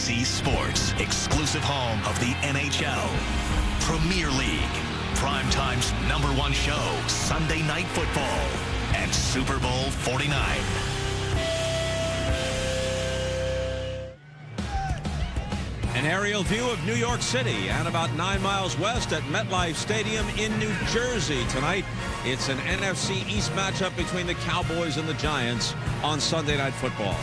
NBC Sports, exclusive home of the NHL, Premier League, Primetime's #1 show, Sunday Night Football, and Super Bowl 49. An aerial view of New York City and about 9 miles west at MetLife Stadium in New Jersey tonight. It's an NFC East matchup between the Cowboys and the Giants on Sunday Night Football.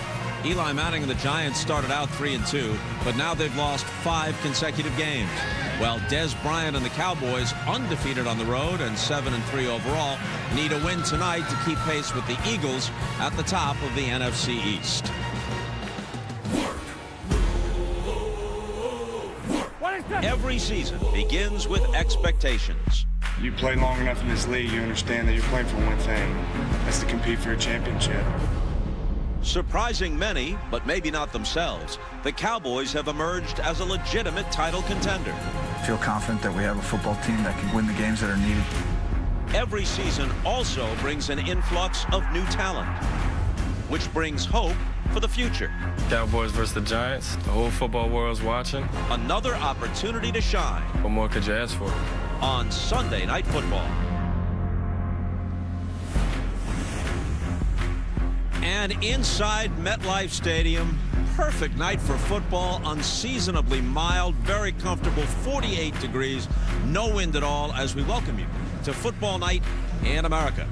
Eli Manning and the Giants started out 3-2, but now they've lost 5 consecutive games. While Dez Bryant and the Cowboys, undefeated on the road and 7-3 overall, need a win tonight to keep pace with the Eagles at the top of the NFC East. Every season begins with expectations. You play long enough in this league, you understand that you're playing for one thing. That's to compete for a championship. Surprising many, but maybe not themselves, the Cowboys have emerged as a legitimate title contender. I feel confident that we have a football team that can win the games that are needed. Every season also brings an influx of new talent, which brings hope for the future. Cowboys versus the Giants. The whole football world's watching. Another opportunity to shine. What more could you ask for? On Sunday Night Football. And inside MetLife Stadium, perfect night for football, unseasonably mild, very comfortable, 48 degrees, no wind at all, as we welcome you to football night in America.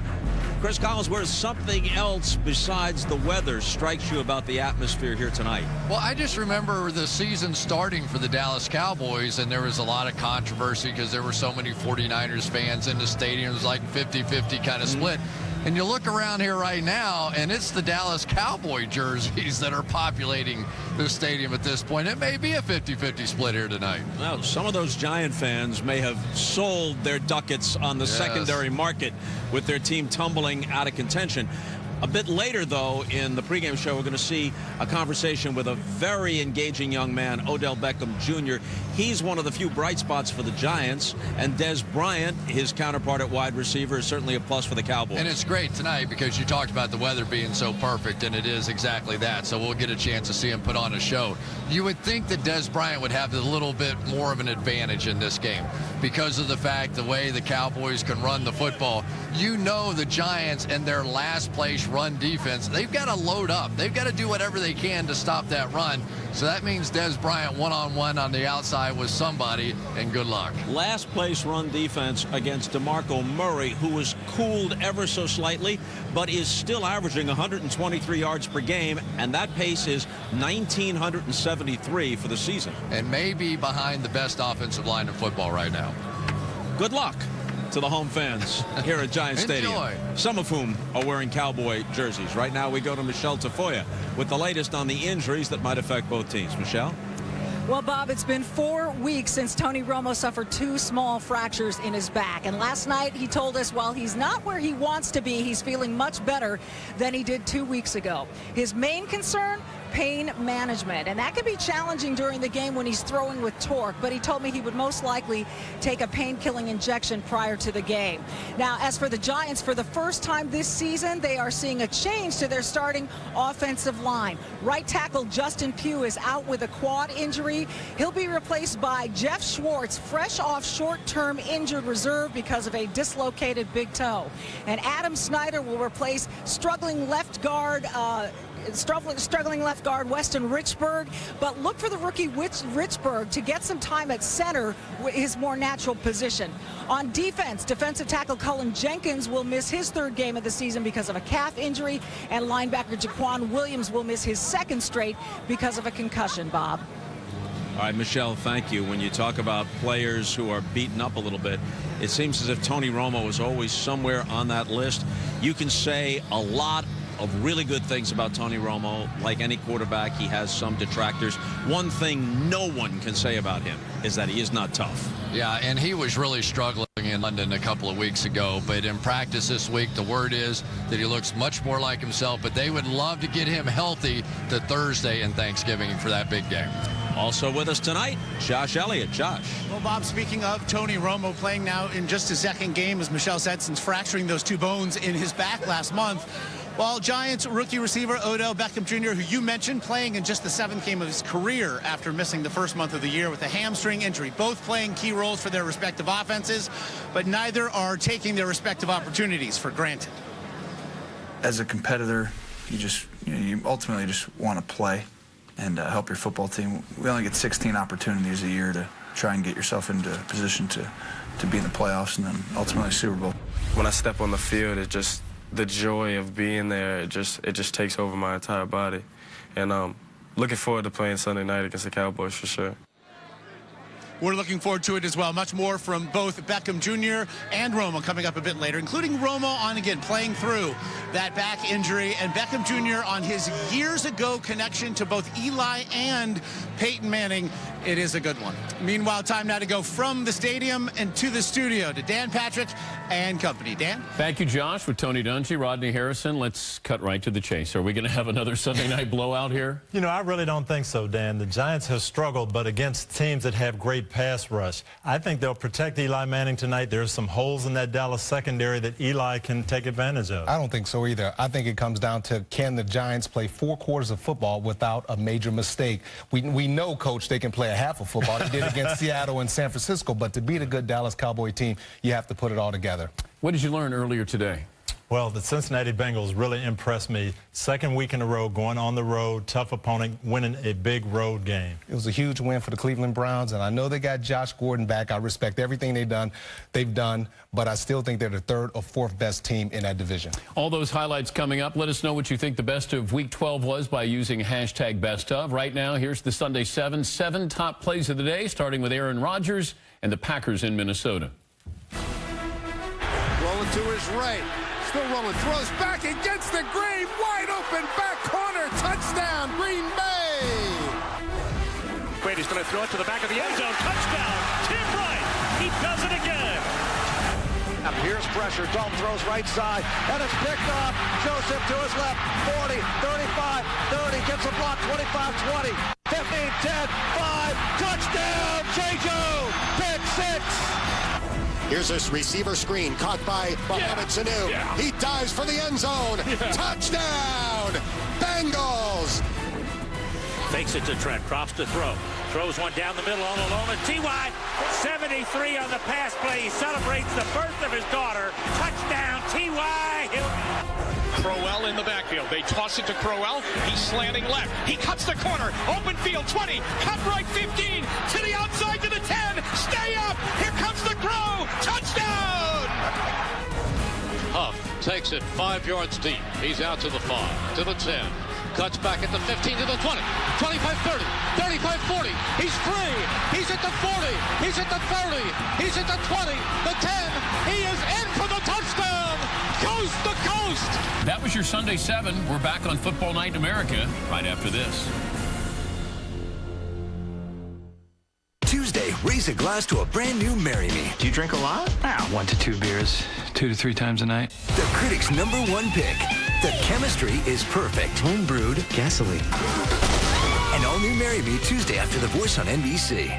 Chris Collins, where's something else besides the weather strikes you about the atmosphere here tonight? Well, I just remember the season starting for the Dallas Cowboys, and there was a lot of controversy because there were so many 49ers fans in the stadium. It was like 50-50 kind of split. And you look around here right now, and it's the Dallas Cowboy jerseys that are populating the stadium at this point. It may be a 50-50 split here tonight. Well, some of those Giant fans may have sold their ducats on the secondary market with their team tumbling out of contention. A bit later, though, in the pregame show, we're going to see a conversation with a very engaging young man, Odell Beckham Jr. He's one of the few bright spots for the Giants, and Dez Bryant, his counterpart at wide receiver, is certainly a plus for the Cowboys. And it's great tonight because you talked about the weather being so perfect, and it is exactly that. So we'll get a chance to see him put on a show. You would think that Dez Bryant would have a little bit more of an advantage in this game because of the fact the way the Cowboys can run the football. You know the Giants and their last place run defense, they've got to load up. They've got to do whatever they can to stop that run. So that means Dez Bryant one-on-one on the outside with somebody, and good luck. Last place run defense against DeMarco Murray, who was cooled ever so slightly, but is still averaging 123 yards per game, and that pace is 1,973 for the season. And maybe behind the best offensive line in football right now. Good luck to the home fans here at Giant Stadium, some of whom are wearing Cowboy jerseys. Right now we go to Michelle Tafoya with the latest on the injuries that might affect both teams. Michelle? Well, Bob, it's been 4 weeks since Tony Romo suffered 2 small fractures in his back. And last night he told us while he's not where he wants to be, he's feeling much better than he did 2 weeks ago. His main concern, pain management, and that could be challenging during the game when he's throwing with torque, but he told me he would most likely take a pain-killing injection prior to the game. Now, as for the Giants, for the first time this season, they are seeing a change to their starting offensive line. Right tackle Justin Pugh is out with a quad injury. He'll be replaced by Jeff Schwartz, fresh off short-term injured reserve because of a dislocated big toe. And Adam Snyder will replace struggling left guard Weston Richburg, but look for the rookie Richburg to get some time at center, his more natural position. On defense, defensive tackle Cullen Jenkins will miss his 3rd game of the season because of a calf injury, and linebacker Jaquan Williams will miss his 2nd straight because of a concussion, Bob. All right, Michelle, thank you. When you talk about players who are beaten up a little bit, it seems as if Tony Romo is always somewhere on that list. You can say a lot of really good things about Tony Romo. Like any quarterback, he has some detractors. One thing no one can say about him is that he is not tough. Yeah, and he was really struggling in London a couple of weeks ago, but in practice this week, the word is that he looks much more like himself, but they would love to get him healthy to Thursday and Thanksgiving for that big game. Also with us tonight, Josh Elliott. Josh. Well, Bob, speaking of Tony Romo playing now in just his 2nd game, as Michelle said, since fracturing those 2 bones in his back last month, Well, Giants rookie receiver Odell Beckham Jr., who you mentioned, playing in just the 7th game of his career after missing the first month of the year with a hamstring injury. Both playing key roles for their respective offenses, but neither are taking their respective opportunities for granted. As a competitor, you ultimately just want to play and help your football team. We only get 16 opportunities a year to try and get yourself into a position to be in the playoffs and then ultimately Super Bowl. When I step on the field, it just the joy of being there, it just takes over my entire body. And looking forward to playing Sunday night against the Cowboys for sure. We're looking forward to it as well. Much more from both Beckham Jr. and Romo coming up a bit later, including Romo on again playing through that back injury, and Beckham Jr. on his years ago connection to both Eli and Peyton Manning. It is a good one. Meanwhile, time now to go from the stadium and to the studio to Dan Patrick and company. Dan? Thank you, Josh. With Tony Dungy, Rodney Harrison, let's cut right to the chase. Are we going to have another Sunday night blowout here? You know, I really don't think so, Dan. The Giants have struggled, but against teams that have great pass rush. I think they'll protect Eli Manning tonight. There's some holes in that Dallas secondary that Eli can take advantage of. I don't think so either. I think it comes down to, can the Giants play 4 quarters of football without a major mistake? We know, Coach, they can play a half of football. They did against Seattle and San Francisco, but to beat a good Dallas Cowboy team, you have to put it all together. What did you learn earlier today? Well, the Cincinnati Bengals really impressed me. 2nd week in a row, going on the road, tough opponent, winning a big road game. It was a huge win for the Cleveland Browns, and I know they got Josh Gordon back. I respect everything they've done, but I still think they're the 3rd or 4th best team in that division. All those highlights coming up. Let us know what you think the best of Week 12 was by using #BestOf. Right now, here's the Sunday 7 top plays of the day, starting with Aaron Rodgers and the Packers in Minnesota. Rolling to his right. Still rolling, throws back against the green, wide open back corner, touchdown, Green Bay. Brady's going to throw it to the back of the end zone, touchdown, Tim Wright, he does it again. Now here's pressure, Dalton throws right side, and it's picked off, Joseph to his left, 40, 35, 30, gets a block, 25, 20, 15, 10, 5, touchdown, J.J. pick 6. Here's this receiver screen caught by Mohamed Sanu. He dives for the end zone. Touchdown, Bengals. Fakes it to Trent, drops to throw. Throws one down the middle all alone. And T.Y. 73 on the pass play. He celebrates the birth of his daughter. Touchdown, T.Y. Crowell in the backfield. They toss it to Crowell. He's slanting left. He cuts the corner. Open field, 20. Cut right, 15. To the outside to the 10. Stay up. Here comes the Crow. Touchdown! Huff takes it 5 yards deep. He's out to the 5, to the 10. Cuts back at the 15 to the 20, 25, 30, 35, 40. He's free. He's at the 40. He's at the 30. He's at the 20, the 10. He is in for the touchdown. Coast to coast. That was your Sunday 7. We're back on Football Night in America right after this. Tuesday, raise a glass to a brand new Marry Me. Do you drink a lot? 1 to 2 beers, 2 to 3 times a night. The critics' #1 pick. The chemistry is perfect. Home brewed gasoline. An all-new Marry Me Tuesday after The Voice on NBC.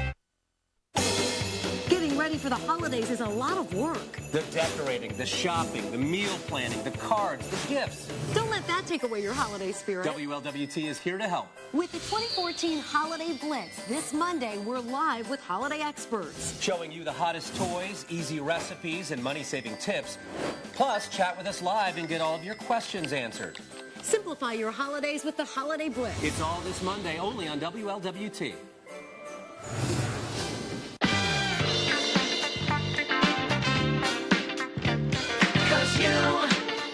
Getting ready for the holidays is a lot of work. The decorating, the shopping, the meal planning, the cards, the gifts. Don't let that take away your holiday spirit. WLWT is here to help. With the 2014 Holiday Blitz, this Monday, we're live with holiday experts. Showing you the hottest toys, easy recipes, and money-saving tips. Plus, chat with us live and get all of your questions answered. Simplify your holidays with the Holiday Blitz. It's all this Monday, only on WLWT.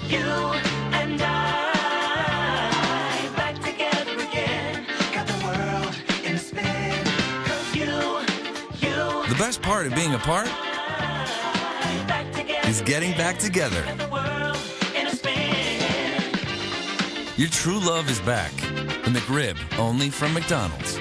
You and I back together again. Got the world in a spin. 'Cause you. The best part of being apart is getting back together. Got the world in a spin. Your true love is back. The McRib, only from McDonald's.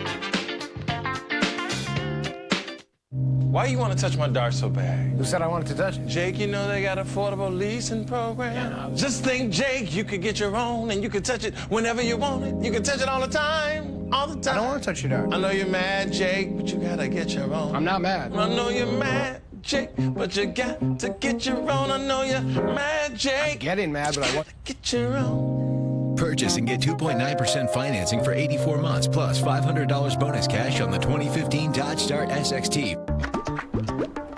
Why you want to touch my dart so bad? Who said I wanted to touch it? Jake, you know they got affordable leasing program. Yeah. Just think, Jake, you could get your own and you could touch it whenever you want it. You can touch it all the time, all the time. I don't want to touch your dart. I know you're mad, Jake, but you gotta get your own. I'm not mad. I know you're mad, magic, but you got to get your own. I know you're magic. I'm getting mad, but I want to get your own. Purchase and get 2.9% financing for 84 months, plus $500 bonus cash on the 2015 Dodge Start SXT.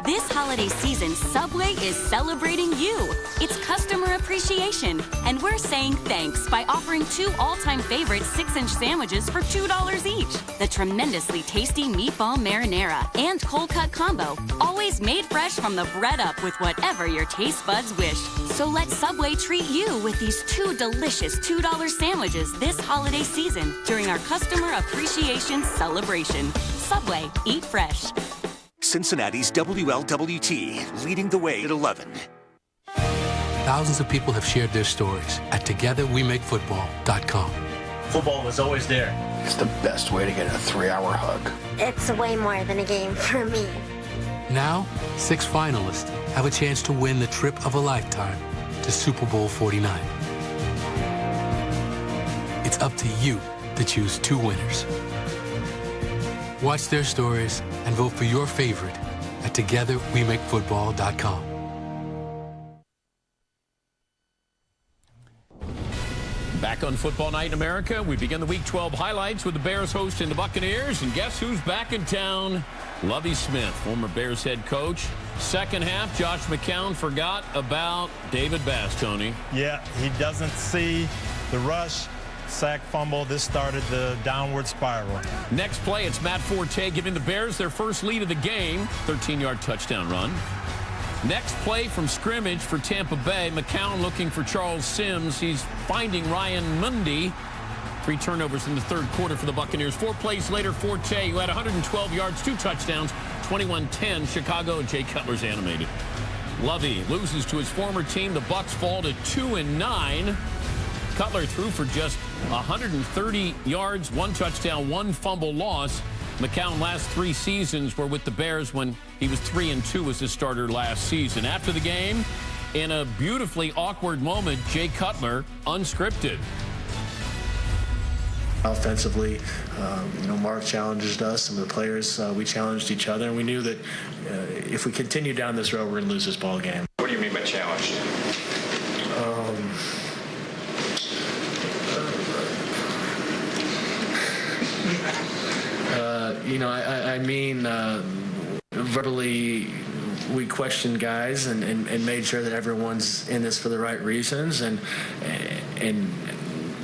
This holiday season, Subway is celebrating you. It's customer appreciation, and we're saying thanks by offering 2 all-time favorite 6-inch sandwiches for $2 each. The tremendously tasty meatball marinara and cold cut combo, always made fresh from the bread up with whatever your taste buds wish. So let Subway treat you with these 2 delicious $2 sandwiches this holiday season during our customer appreciation celebration. Subway, eat fresh. Cincinnati's WLWT, leading the way at 11. Thousands of people have shared their stories at TogetherWeMakeFootball.com. Football was always there. It's the best way to get a 3-hour hug. It's way more than a game for me. Now, 6 finalists have a chance to win the trip of a lifetime to Super Bowl 49. It's up to you to choose 2 winners. Watch their stories and vote for your favorite at TogetherWeMakeFootball.com. Back on Football Night in America, we begin the Week 12 highlights with the Bears hosting the Buccaneers. And guess who's back in town? Lovie Smith, former Bears head coach. Second half, Josh McCown forgot about David Bass, Tony. Yeah, he doesn't see the rush. Sack fumble. This started the downward spiral. Next play, it's Matt Forte giving the Bears their first lead of the game. 13-yard touchdown run. Next play from scrimmage for Tampa Bay. McCown looking for Charles Sims. He's finding Ryan Mundy. 3 turnovers in the third quarter for the Buccaneers. 4 plays later, Forte, who had 112 yards, 2 touchdowns, 21-10. Chicago, Jay Cutler's animated. Lovie loses to his former team. The Bucs fall to 2-9. Cutler threw for just 130 yards, 1 touchdown, 1 fumble loss. McCown last 3 seasons were with the Bears when he was 3-2 as a starter last season. After the game, in a beautifully awkward moment, Jay Cutler, unscripted. Offensively, Mark challenged us. Some of the players, we challenged each other, and we knew that if we continue down this road, we're going to lose this ball game. What do you mean by challenged? Verbally, we questioned guys and made sure that everyone's in this for the right reasons, and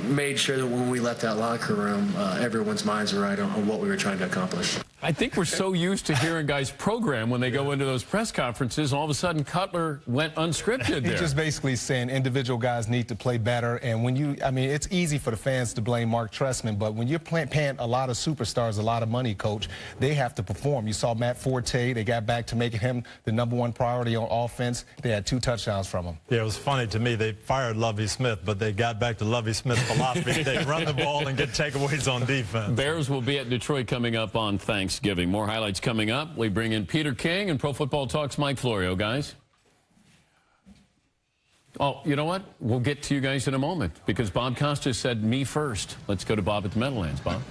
made sure that when we left that locker room, everyone's minds were right on what we were trying to accomplish. I think we're so used to hearing guys program when they go into those press conferences. All of a sudden, Cutler went unscripted there. He's just basically saying individual guys need to play better. And when it's easy for the fans to blame Mark Trestman, but when you're paying a lot of superstars a lot of money, Coach, they have to perform. You saw Matt Forte. They got back to making him the #1 priority on offense. They had 2 touchdowns from him. Yeah, it was funny to me. They fired Lovie Smith, but they got back to Lovie Smith's philosophy. They run the ball and get takeaways on defense. Bears will be at Detroit coming up on Thanksgiving. More highlights coming up. We bring in Peter King and Pro Football Talk's Mike Florio, guys. Oh, you know what? We'll get to you guys in a moment because Bob Costas said me first. Let's go to Bob at the Meadowlands. Bob.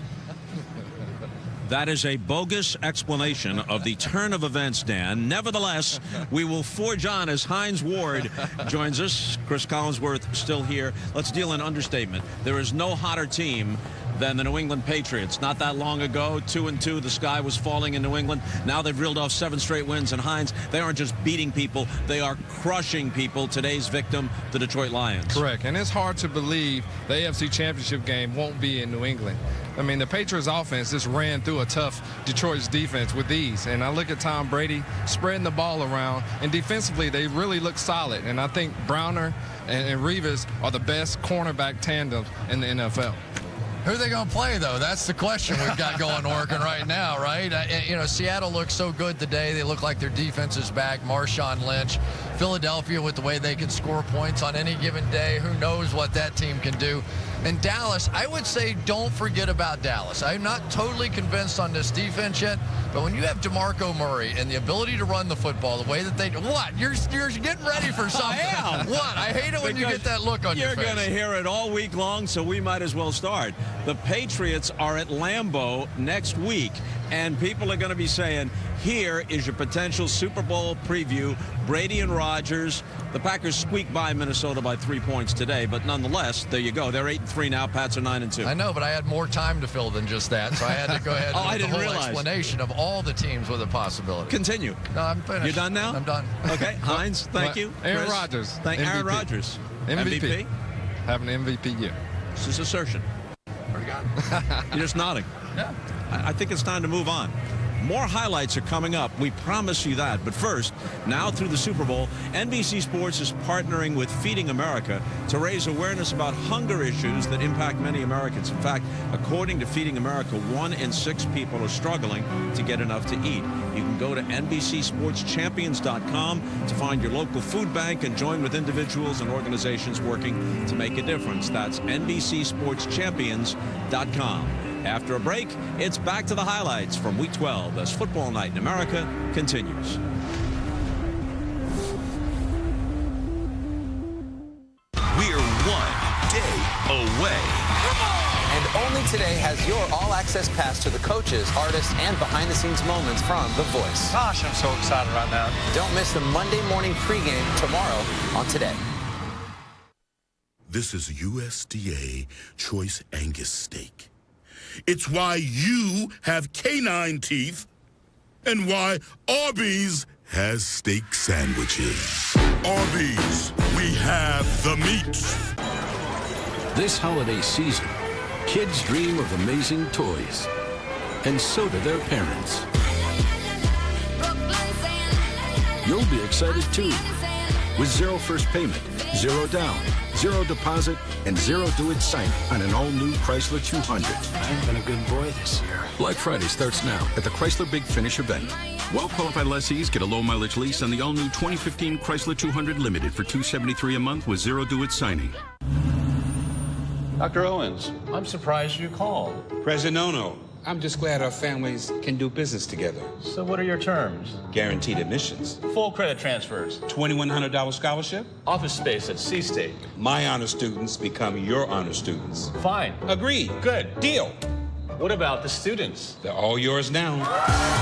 That is a bogus explanation of the turn of events, Dan. Nevertheless, we will forge on as Hines Ward joins us. Chris Collinsworth still here. Let's deal in understatement. There is no hotter team than the New England Patriots. Not that long ago, 2-2, the sky was falling in New England. Now they've reeled off 7 straight wins, and Hines, they aren't just beating people, they are crushing people. Today's victim, the Detroit Lions. Correct, and it's hard to believe the AFC Championship game won't be in New England. I mean, the Patriots offense just ran through a tough Detroit's defense with ease. And I look at Tom Brady spreading the ball around, and defensively they really look solid. And I think Browner and Revis are the best cornerback tandem in the NFL. Who are they going to play, though? That's the question we've got going working right now, right? Seattle looks so good today. They look like their defense is back. Marshawn Lynch. Philadelphia with the way they can score points on any given day. Who knows what that team can do? And Dallas, I would say don't forget about Dallas. I'm not totally convinced on this defense yet, but when you have DeMarco Murray and the ability to run the football the way that they do, what? You're getting ready for something. I am. What? I hate it when you get that look on your face. You're going to hear it all week long, so we might as well start. The Patriots are at Lambeau next week, and people are going to be saying, here is your potential Super Bowl preview. Brady and Rodgers. The Packers squeaked by Minnesota by 3 points today, but nonetheless, there you go. They're 8-3 now. Pats are 9-2. I know, but I had more time to fill than just that, so I had to go ahead and do the whole explanation of all the teams with a possibility. Continue. No, I'm finished. You're done now? I'm done. Okay, Hines, thank you. Aaron Rodgers. Thank Aaron Rodgers. MVP. Having an MVP year. This is assertion. Pretty good. You're just nodding. Yeah. I think it's time to move on. More highlights are coming up. We promise you that. But first, now through the Super Bowl, NBC Sports is partnering with Feeding America to raise awareness about hunger issues that impact many Americans. In fact, according to Feeding America, 1 in 6 people are struggling to get enough to eat. You can go to NBCSportsChampions.com to find your local food bank and join with individuals and organizations working to make a difference. That's NBCSportsChampions.com. After a break, it's back to the highlights from Week 12 as Football Night in America continues. We're 1 day away. And only today has your all-access pass to the coaches, artists, and behind-the-scenes moments from The Voice. Gosh, I'm so excited right now. Don't miss the Monday morning pregame tomorrow on Today. This is USDA Choice Angus Steak. It's why you have canine teeth and why Arby's has steak sandwiches. Arby's, we have the meat. This holiday season, kids dream of amazing toys, and so do their parents. You'll be excited too, with zero first payment, zero down, zero deposit, and zero do-it sign on an all-new Chrysler 200. I've been a good boy this year. Black Friday starts now at the Chrysler Big Finish event. Well-qualified lessees get a low-mileage lease on the all-new 2015 Chrysler 200 Limited for $273 a month with zero do-it signing. Dr. Owens, I'm surprised you called. President Ono, I'm just glad our families can do business together. So what are your terms? Guaranteed admissions. Full credit transfers. $2,100 scholarship. Office space at C-State. My honor students become your honor students. Fine. Agreed. Good. Deal. What about the students? They're all yours now.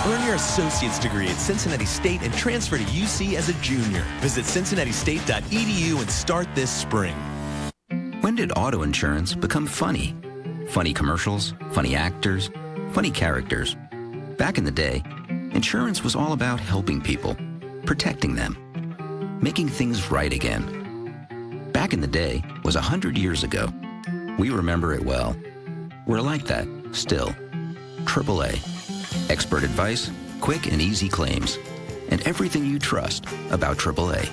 Earn your associate's degree at Cincinnati State and transfer to UC as a junior. Visit cincinnati-state.edu and start this spring. When did auto insurance become funny? Funny commercials, funny actors, funny characters. Back in the day, insurance was all about helping people, protecting them, making things right again. Back in the day was 100 years ago. We remember it well. We're like that, still. AAA. Expert advice, quick and easy claims, and everything you trust about AAA.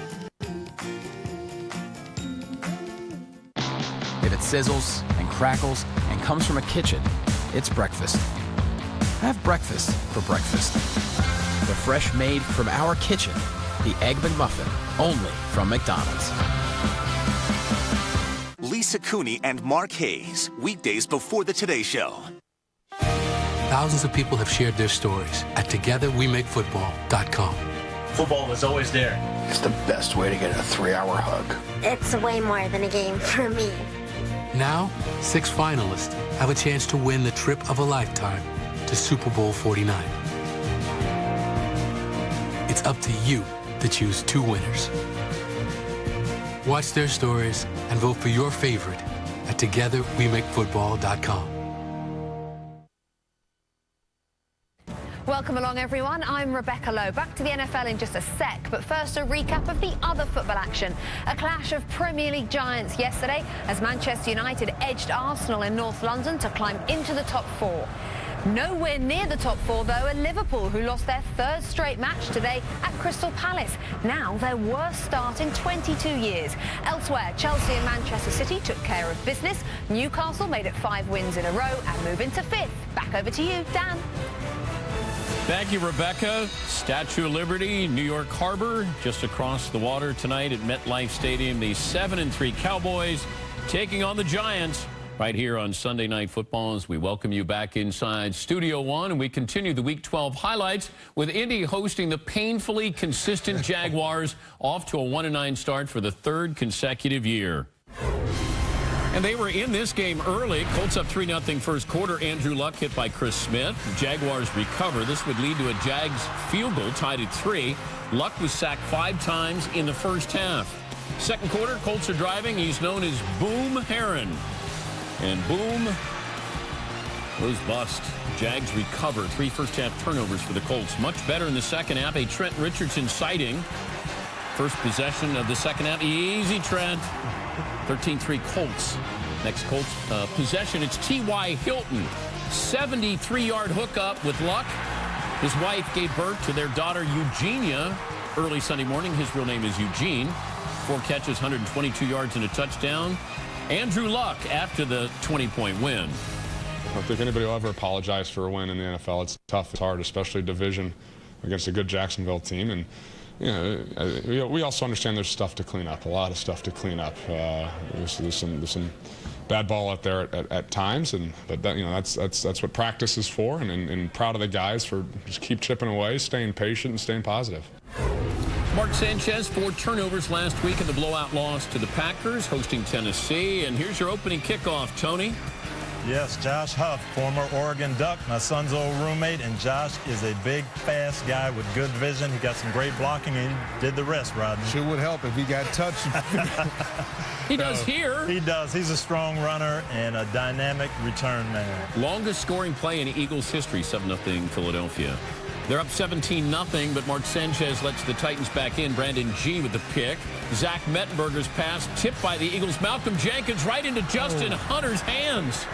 If it sizzles and crackles and comes from a kitchen, it's breakfast. Have breakfast for breakfast. The fresh made from our kitchen, the Egg McMuffin, only from McDonald's. Lisa Cooney and Mark Hayes, weekdays before the Today Show. Thousands of people have shared their stories at TogetherWeMakeFootball.com. Football was always there. It's the best way to get a 3-hour hug. It's way more than a game for me. Now, 6 finalists have a chance to win the trip of a lifetime to Super Bowl 49. It's up to you to choose 2 winners. Watch their stories and vote for your favorite at TogetherWeMakeFootball.com. Welcome along, everyone. I'm Rebecca Lowe. Back to the NFL in just a sec, but first a recap of the other football action. A clash of Premier League giants yesterday as Manchester United edged Arsenal in North London to climb into the top 4. Nowhere near the top 4, though, are Liverpool, who lost their 3rd straight match today at Crystal Palace. Now their worst start in 22 years. Elsewhere, Chelsea and Manchester City took care of business. Newcastle made it 5 wins in a row and move into 5th. Back over to you, Dan. Thank you, Rebecca. Statue of Liberty, New York Harbor, just across the water tonight at MetLife Stadium. The 7-3 Cowboys taking on the Giants. right here on Sunday Night Football as we welcome you back inside Studio One, and we continue the Week 12 highlights with Indy hosting the painfully consistent Jaguars, off to a 1-9 start for the third consecutive year. And they were in this game early. Colts up 3-0 first quarter. Andrew Luck hit by Chris Smith. The Jaguars recover. This would lead to a Jags field goal tied at 3. Luck was sacked 5 times in the first half. Second quarter, Colts are driving. He's known as Boom Heron. And Boom was bust. Jags recover. 3 first-half turnovers for the Colts. Much better in the second half. A Trent Richardson sighting. First possession of the second half. Easy, Trent. 13-3 Colts. Next Colts possession, it's T.Y. Hilton. 73-yard hookup with Luck. His wife gave birth to their daughter Eugenia early Sunday morning. His real name is Eugene. 4 catches, 122 yards and a touchdown. Andrew Luck after the 20-point win. I don't think anybody will ever apologize for a win in the NFL. It's tough, it's hard, especially division against a good Jacksonville team. And you know, we also understand there's stuff to clean up, a lot of stuff to clean up. There's some bad ball out there at times, but that, you know, that's what practice is for. And proud of the guys for just keep chipping away, staying patient, and staying positive. Mark Sanchez, 4 turnovers last week in the blowout loss to the Packers, hosting Tennessee. And here's your opening kickoff, Tony. Yes, Josh Huff, former Oregon Duck, my son's old roommate, and Josh is a big, fast guy with good vision. He got some great blocking, and he did the rest, Rodney. Sure would help if he got touched. He does here. He does. He's a strong runner and a dynamic return man. Longest scoring play in Eagles history, 7-0 Philadelphia. They're up 17-0, but Mark Sanchez lets the Titans back in. Brandon G with the pick. Zach Mettenberger's pass tipped by the Eagles. Malcolm Jenkins right into Justin Hunter's hands.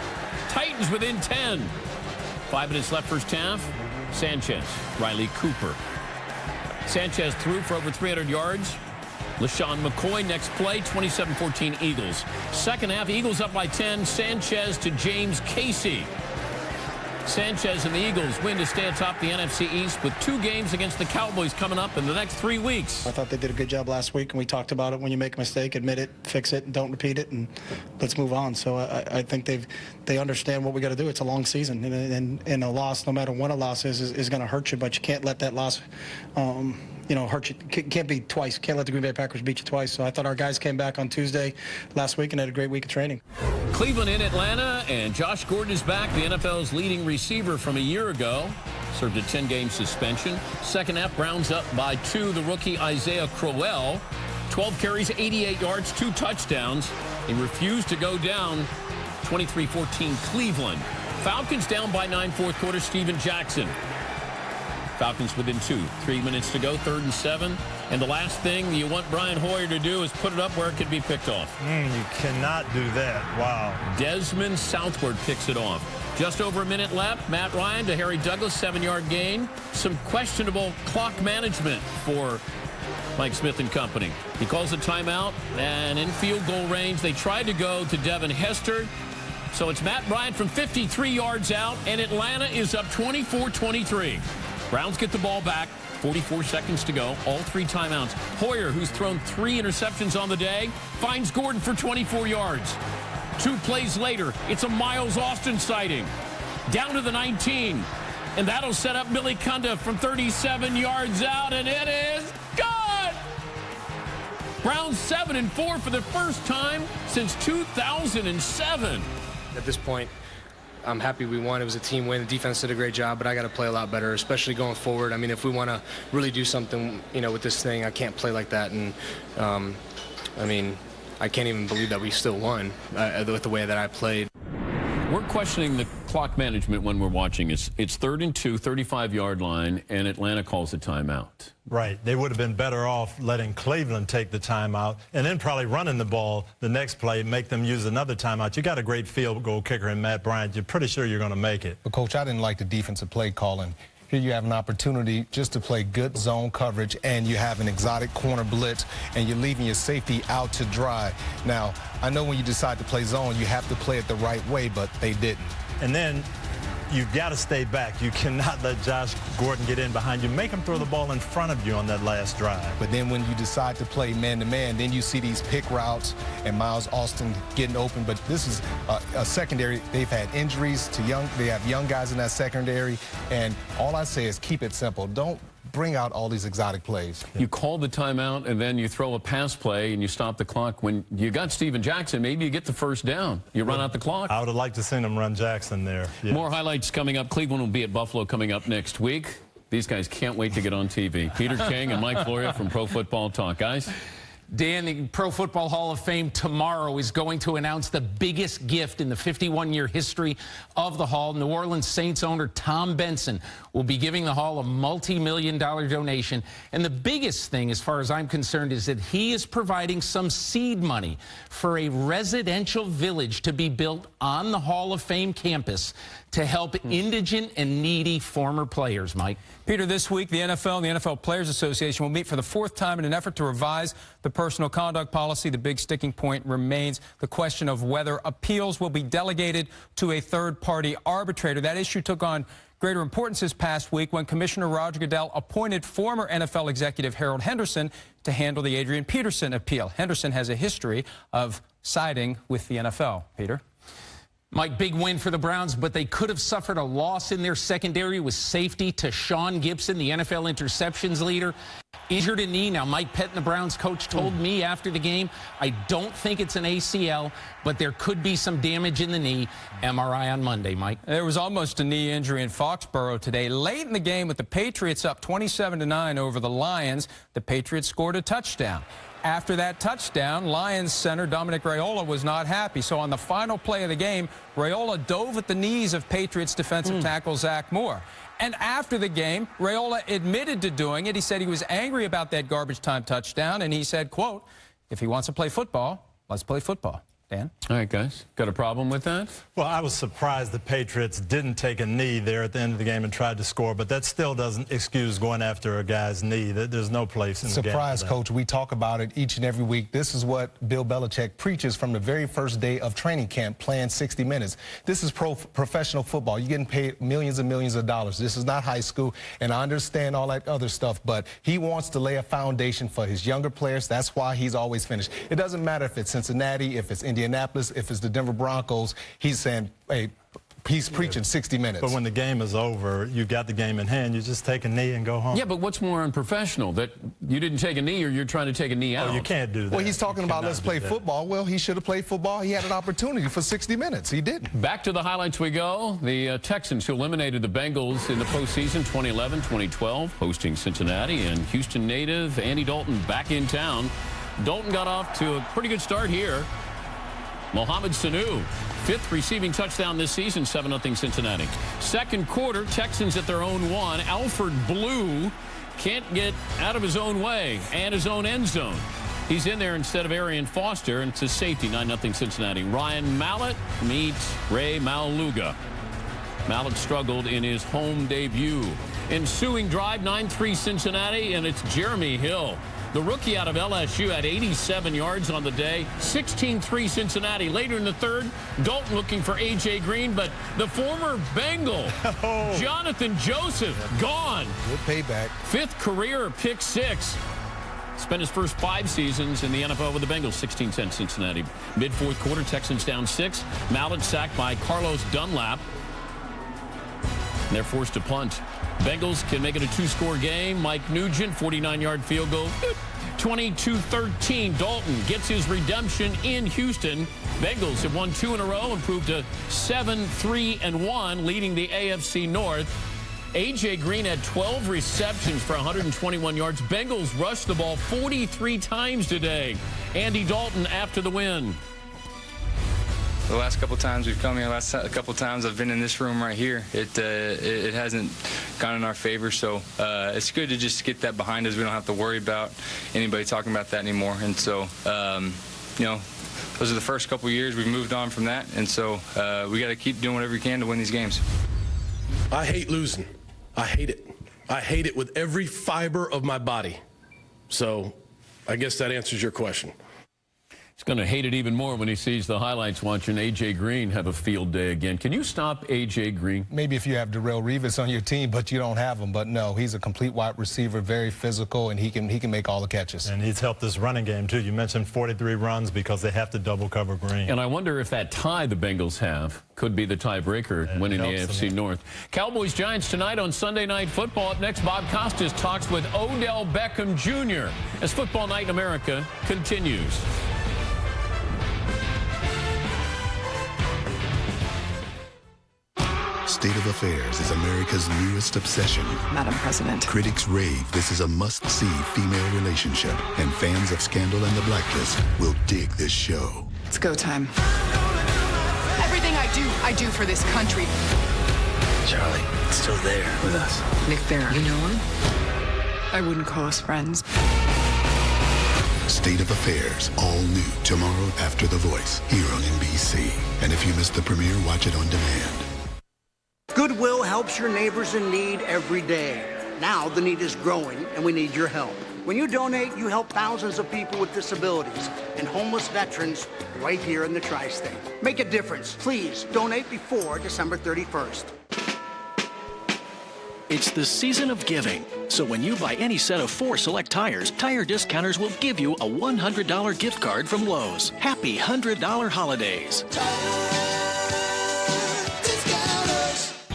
Titans within 10. 5 minutes left first half. Sanchez, Riley Cooper. Sanchez threw for over 300 yards. LaShawn McCoy next play, 27-14 Eagles. Second half, Eagles up by 10. Sanchez to James Casey. Sanchez and the Eagles win to stay atop the NFC East with 2 games against the Cowboys coming up in the next 3 weeks. I thought they did a good job last week, and we talked about it. When you make a mistake, admit it, fix it, and don't repeat it, and let's move on. So I think they understand what we got to do. It's a long season, and a loss, no matter what a loss is going to hurt you, but you can't let that loss hurt you. Can't be twice. Can't let the Green Bay Packers beat you twice. So I thought our guys came back on Tuesday last week and had a great week of training. Cleveland in Atlanta, and Josh Gordon is back, the NFL's leading receiver from a year ago. Served a 10-game suspension. Second half, Browns up by 2. The rookie Isaiah Crowell, 12 carries, 88 yards, 2 touchdowns. He refused to go down. 23-14 Cleveland. Falcons down by 9, fourth quarter. Steven Jackson. Falcons within 2. 3 minutes to go, 3rd and 7. And the last thing you want Brian Hoyer to do is put it up where it could be picked off. You cannot do that. Wow. Desmond Southward picks it off. Just over a minute left. Matt Ryan to Harry Douglas, 7-yard gain. Some questionable clock management for Mike Smith and company. He calls a timeout, and in field goal range, they tried to go to Devin Hester. So it's Matt Ryan from 53 yards out, and Atlanta is up 24-23. Browns get the ball back. 44 seconds to go. All 3 timeouts. Hoyer, who's thrown 3 interceptions on the day, finds Gordon for 24 yards. 2 plays later, it's a Miles Austin sighting. Down to the 19. And that'll set up Billy Cunda from 37 yards out, and it is good! Browns 7-4 for the first time since 2007. At this point, I'm happy we won. It was a team win. The defense did a great job, but I got to play a lot better, especially going forward. I mean, if we want to really do something, with this thing, I can't play like that. And, I mean, I can't even believe that we still won with the way that I played. We're questioning the clock management when we're watching. It's 3rd and 2, 35-yard line, and Atlanta calls a timeout. Right. They would have been better off letting Cleveland take the timeout and then probably running the ball the next play, make them use another timeout. You got a great field goal kicker in Matt Bryant. You're pretty sure you're going to make it. But, Coach, I didn't like the defensive play calling. Here you have an opportunity just to play good zone coverage, and you have an exotic corner blitz, and you're leaving your safety out to dry. Now, I know when you decide to play zone, you have to play it the right way, but they didn't. And then you've got to stay back. You cannot let Josh Gordon get in behind you. Make him throw the ball in front of you on that last drive. But then when you decide to play man-to-man, then you see these pick routes and Miles Austin getting open. But this is a secondary. They've had injuries to they have young guys in that secondary. And all I say is keep it simple. Don't bring out all these exotic plays. You call the timeout, and then you throw a pass play, and you stop the clock. When you got Steven Jackson, maybe you get the first down. You run out the clock. I would have liked to seen him run Jackson there. Yes. More highlights coming up. Cleveland will be at Buffalo coming up next week. These guys can't wait to get on TV. Peter King and Mike Floria from Pro Football Talk. Guys? Dan, the Pro Football Hall of Fame tomorrow is going to announce the biggest gift in the 51-year history of the Hall. New Orleans Saints owner Tom Benson will be giving the Hall a multi-million-dollar donation. And the biggest thing, as far as I'm concerned, is that he is providing some seed money for a residential village to be built on the Hall of Fame campus to help indigent and needy former players, Mike. Peter, this week, the NFL and the NFL Players Association will meet for the 4th time in an effort to revise the personal conduct policy. The big sticking point remains the question of whether appeals will be delegated to a third-party arbitrator. That issue took on greater importance this past week when Commissioner Roger Goodell appointed former NFL executive Harold Henderson to handle the Adrian Peterson appeal. Henderson has a history of siding with the NFL. Peter? Mike, big win for the Browns, but they could have suffered a loss in their secondary with safety to Sean Gibson, the NFL interceptions leader. Injured a knee. Now, Mike Pettin, the Browns coach, told me after the game, I don't think it's an ACL, but there could be some damage in the knee. MRI on Monday, Mike. There was almost a knee injury in Foxborough today. Late in the game with the Patriots up 27-9 over the Lions, the Patriots scored a touchdown. After that touchdown, Lions center Dominic Raiola was not happy. So on the final play of the game, Raiola dove at the knees of Patriots defensive tackle Zach Moore. And after the game, Raiola admitted to doing it. He said he was angry about that garbage time touchdown. And he said, quote, if he wants to play football, let's play football. Dan? All right, guys. Got a problem with that? Well, I was surprised the Patriots didn't take a knee there at the end of the game and tried to score, but that still doesn't excuse going after a guy's knee. There's no place in the game. Surprise, Coach. We talk about it each and every week. This is what Bill Belichick preaches from the very first day of training camp, playing 60 minutes. This is professional football. You're getting paid millions and millions of dollars. This is not high school, and I understand all that other stuff, but he wants to lay a foundation for his younger players. That's why he's always finished. It doesn't matter if it's Cincinnati, if it's Indianapolis, if it's the Denver Broncos. He's saying, hey, he's preaching 60 minutes. But when the game is over, you got the game in hand, you just take a knee and go home. Yeah, but what's more unprofessional, that you didn't take a knee or you're trying to take a knee out? Oh, you can't do that. Well, he's talking about let's play football. Well, he should have played football. He had an opportunity for 60 minutes. He didn't. Back to the highlights we go. The Texans, who eliminated the Bengals in the postseason 2011-2012, hosting Cincinnati, and Houston native Andy Dalton back in town. Dalton got off to a pretty good start here. Mohamed Sanu, 5th receiving touchdown this season, 7-0 Cincinnati. Second quarter, Texans at their own 1. Alfred Blue can't get out of his own way and his own end zone. He's in there instead of Arian Foster, and it's a safety, 9-0 Cincinnati. Ryan Mallett meets Ray Maluga. Mallett struggled in his home debut. Ensuing drive, 9-3 Cincinnati, and it's Jeremy Hill. The rookie out of LSU had 87 yards on the day, 16-3 Cincinnati. Later in the third, Dalton looking for A.J. Green, but the former Bengal, Jonathan Joseph, gone. Good payback. 5th career pick 6. Spent his first 5 seasons in the NFL with the Bengals, 16-10 Cincinnati. Mid-4th quarter, Texans down 6. Mallett sacked by Carlos Dunlap. And they're forced to punt. Bengals can make it a 2-score game. Mike Nugent, 49-yard field goal. 22-13. Dalton gets his redemption in Houston. Bengals have won 2 in a row, improved to 7-3-1, leading the AFC North. A.J. Green had 12 receptions for 121 yards. Bengals rushed the ball 43 times today. Andy Dalton after the win. The last couple times we've come here, last couple times I've been in this room right here, it hasn't gone in our favor. So it's good to just get that behind us. We don't have to worry about anybody talking about that anymore. And so, you know, those are the first couple years. We've moved on from that. And so we got to keep doing whatever we can to win these games. I hate losing. I hate it. I hate it with every fiber of my body. So I guess that answers your question. He's going to hate it even more when he sees the highlights watching A.J. Green have a field day again. Can you stop A.J. Green? Maybe if you have Darrelle Revis on your team, but you don't have him. But no, he's a complete wide receiver, very physical, and he can make all the catches. And he's helped this running game, too. You mentioned 43 runs because they have to double cover Green. And I wonder if that tie the Bengals have could be the tiebreaker winning the AFC North. Cowboys-Giants tonight on Sunday Night Football. Up next, Bob Costas talks with Odell Beckham Jr. as Football Night in America continues. State of Affairs is America's newest obsession. Madam President. Critics rave this is a must-see female relationship, and fans of Scandal and the Blacklist will dig this show. It's go time. Everything I do for this country. Charlie, it's still there with us. Nick Farron. You know him? I wouldn't call us friends. State of Affairs, all new tomorrow after The Voice, here on NBC. And if you missed the premiere, watch it on demand. Goodwill helps your neighbors in need every day. Now the need is growing, and we need your help. When you donate, you help thousands of people with disabilities and homeless veterans right here in the tri-state. Make a difference. Please donate before December 31st. It's the season of giving. So when you buy any set of 4 select tires, Tire Discounters will give you a $100 gift card from Lowe's. Happy $100 holidays.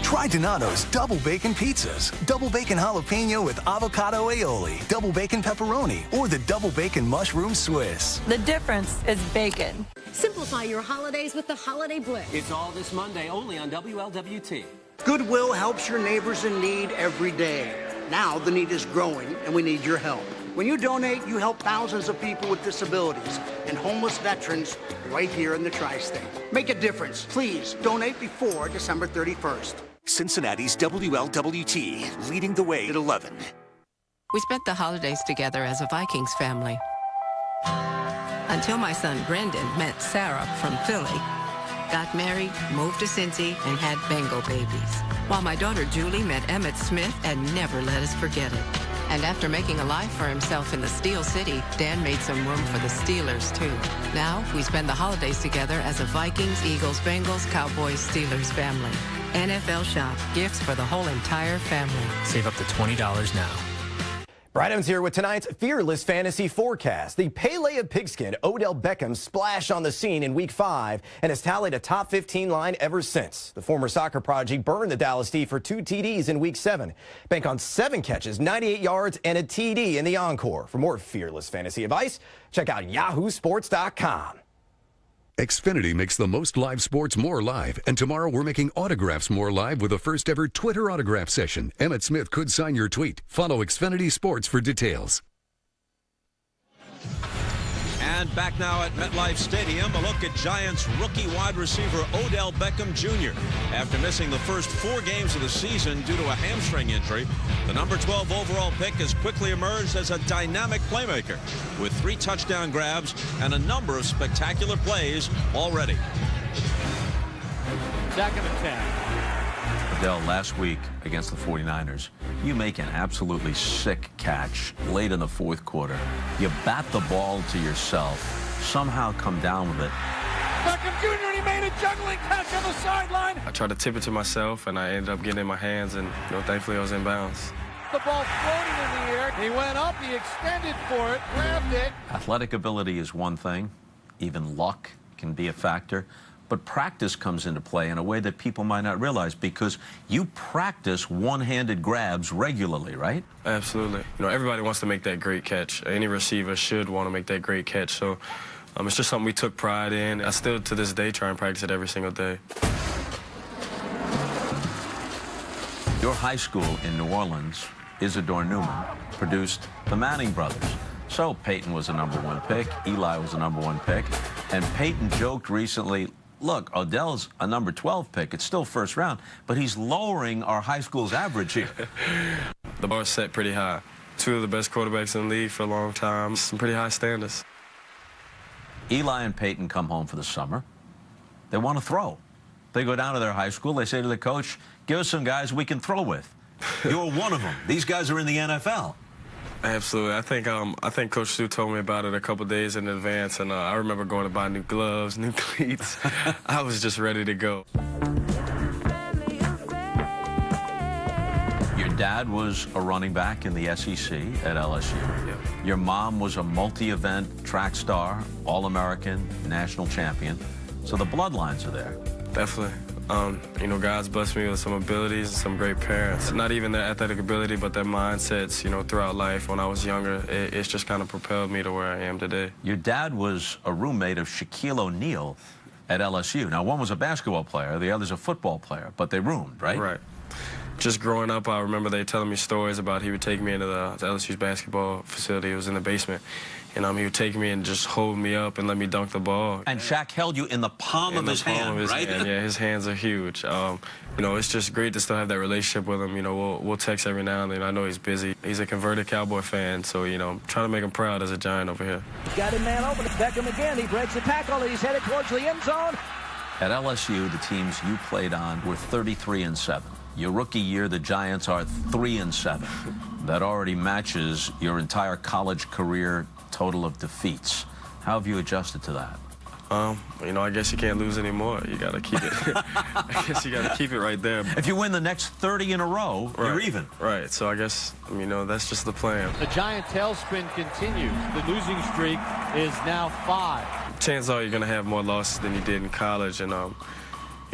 Try Donato's Double Bacon Pizzas. Double Bacon Jalapeno with Avocado Aioli. Double Bacon Pepperoni. Or the Double Bacon Mushroom Swiss. The difference is bacon. Simplify your holidays with the Holiday Blitz. It's all this Monday only on WLWT. Goodwill helps your neighbors in need every day. Now the need is growing, and we need your help. When you donate, you help thousands of people with disabilities and homeless veterans right here in the tri-state. Make a difference. Please donate before December 31st. Cincinnati's WLWT, leading the way at 11. We spent the holidays together as a Vikings family. Until my son Brendan met Sarah from Philly, got married, moved to Cincy, and had Bengal babies. While my daughter Julie met Emmett Smith and never let us forget it. And after making a life for himself in the Steel City, Dan made some room for the Steelers, too. Now, we spend the holidays together as a Vikings, Eagles, Bengals, Cowboys, Steelers family. NFL Shop. Gifts for the whole entire family. Save up to $20 now. Brad Evans here with tonight's Fearless Fantasy Forecast. The Pele of Pigskin, Odell Beckham, splashed on the scene in Week 5 and has tallied a top 15 line ever since. The former soccer prodigy burned the Dallas D for 2 TDs in Week 7. Bank on 7 catches, 98 yards, and a TD in the encore. For more Fearless Fantasy advice, check out yahoosports.com. Xfinity makes the most live sports more live, and tomorrow we're making autographs more live with the first ever Twitter autograph session. Emmitt Smith could sign your tweet. Follow Xfinity Sports for details. And back now at MetLife Stadium, a look at Giants rookie wide receiver Odell Beckham Jr. After missing the first 4 games of the season due to a hamstring injury, the number 12 overall pick has quickly emerged as a dynamic playmaker with 3 touchdown grabs and a number of spectacular plays already. Second and 10. Odell, last week against the 49ers, you make an absolutely sick catch late in the 4th quarter. You bat the ball to yourself, somehow come down with it. Beckham Jr., and he made a juggling catch on the sideline. I tried to tip it to myself, and I ended up getting it in my hands, and thankfully I was in bounds. The ball floating in the air. He went up, he extended for it, grabbed it. Athletic ability is one thing. Even luck can be a factor. But practice comes into play in a way that people might not realize, because you practice one-handed grabs regularly, right? Absolutely. Everybody wants to make that great catch. Any receiver should want to make that great catch. So it's just something we took pride in. I still, to this day, try and practice it every single day. Your high school in New Orleans, Isidore Newman, produced the Manning brothers. So Peyton was a #1 pick, Eli was a #1 pick, and Peyton joked recently, look, Odell's a number 12 pick. It's still first round, but he's lowering our high school's average here. The bar's set pretty high. 2 of the best quarterbacks in the league for a long time. Some pretty high standards. Eli and Peyton come home for the summer. They want to throw. They go down to their high school. They say to the coach, give us some guys we can throw with. You're one of them. These guys are in the NFL. Absolutely. I think Coach Stu told me about it a couple days in advance, and I remember going to buy new gloves, new cleats. I was just ready to go. Your dad was a running back in the SEC at LSU. Yep. Your mom was a multi-event track star, All-American, national champion. So the bloodlines are there. Definitely. You know, God's blessed me with some abilities and some great parents. Not even their athletic ability, but their mindsets, you know, throughout life. When I was younger, it's just kind of propelled me to where I am today. Your dad was a roommate of Shaquille O'Neal at LSU. Now, one was a basketball player, the other's a football player, but they roomed, right? Right. Just growing up, I remember they telling me stories about he would take me into the LSU's basketball facility. It was in the basement. And he would take me and just hold me up and let me dunk the ball. And Shaq held you in the palm of his hand, right? Yeah, his hands are huge. You know, it's just great to still have that relationship with him. You know, we'll text every now and then. I know he's busy. He's a converted Cowboy fan, so, you know, I'm trying to make him proud as a Giant over here. Got him man open. It's Beckham again. He breaks the tackle. He's headed towards the end zone. At LSU, the teams you played on were 33-7. Your rookie year, the Giants are 3-7. That already matches your entire college career total of defeats. How have you adjusted to that? You know, I guess you can't lose anymore. You got to keep it. I guess you got to keep it right there. If you win the next 30 in a row, you're even. Right. So I guess, you know, that's just the plan. The Giant tailspin continues. The losing streak is now 5. Chances are you're going to have more losses than you did in college, and you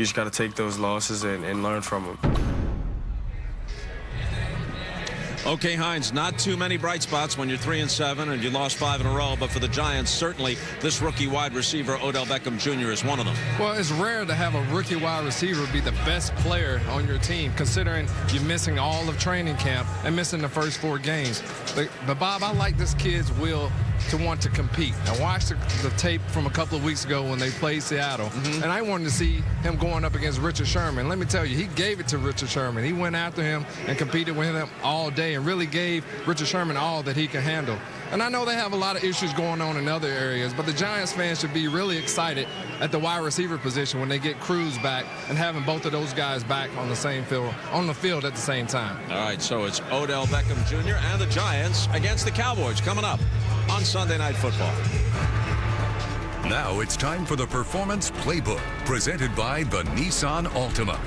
just got to take those losses and learn from them. Okay, Hines, not too many bright spots when you're 3-7 and you lost 5 in a row, but for the Giants, certainly this rookie wide receiver, Odell Beckham Jr., is one of them. Well, it's rare to have a rookie wide receiver be the best player on your team, considering you're missing all of training camp and missing the first 4 games. But Bob, I like this kid's will to want to compete. I watched the tape from a couple of weeks ago when they played Seattle, and I wanted to see him going up against Richard Sherman. Let me tell you, he gave it to Richard Sherman. He went after him and competed with him all day and really gave Richard Sherman all that he can handle. And I know they have a lot of issues going on in other areas, but the Giants fans should be really excited at the wide receiver position when they get Cruz back and having both of those guys back on the field at the same time. All right, so it's Odell Beckham Jr. and the Giants against the Cowboys coming up on Sunday Night Football. Now it's time for the Performance Playbook, presented by the Nissan Altima.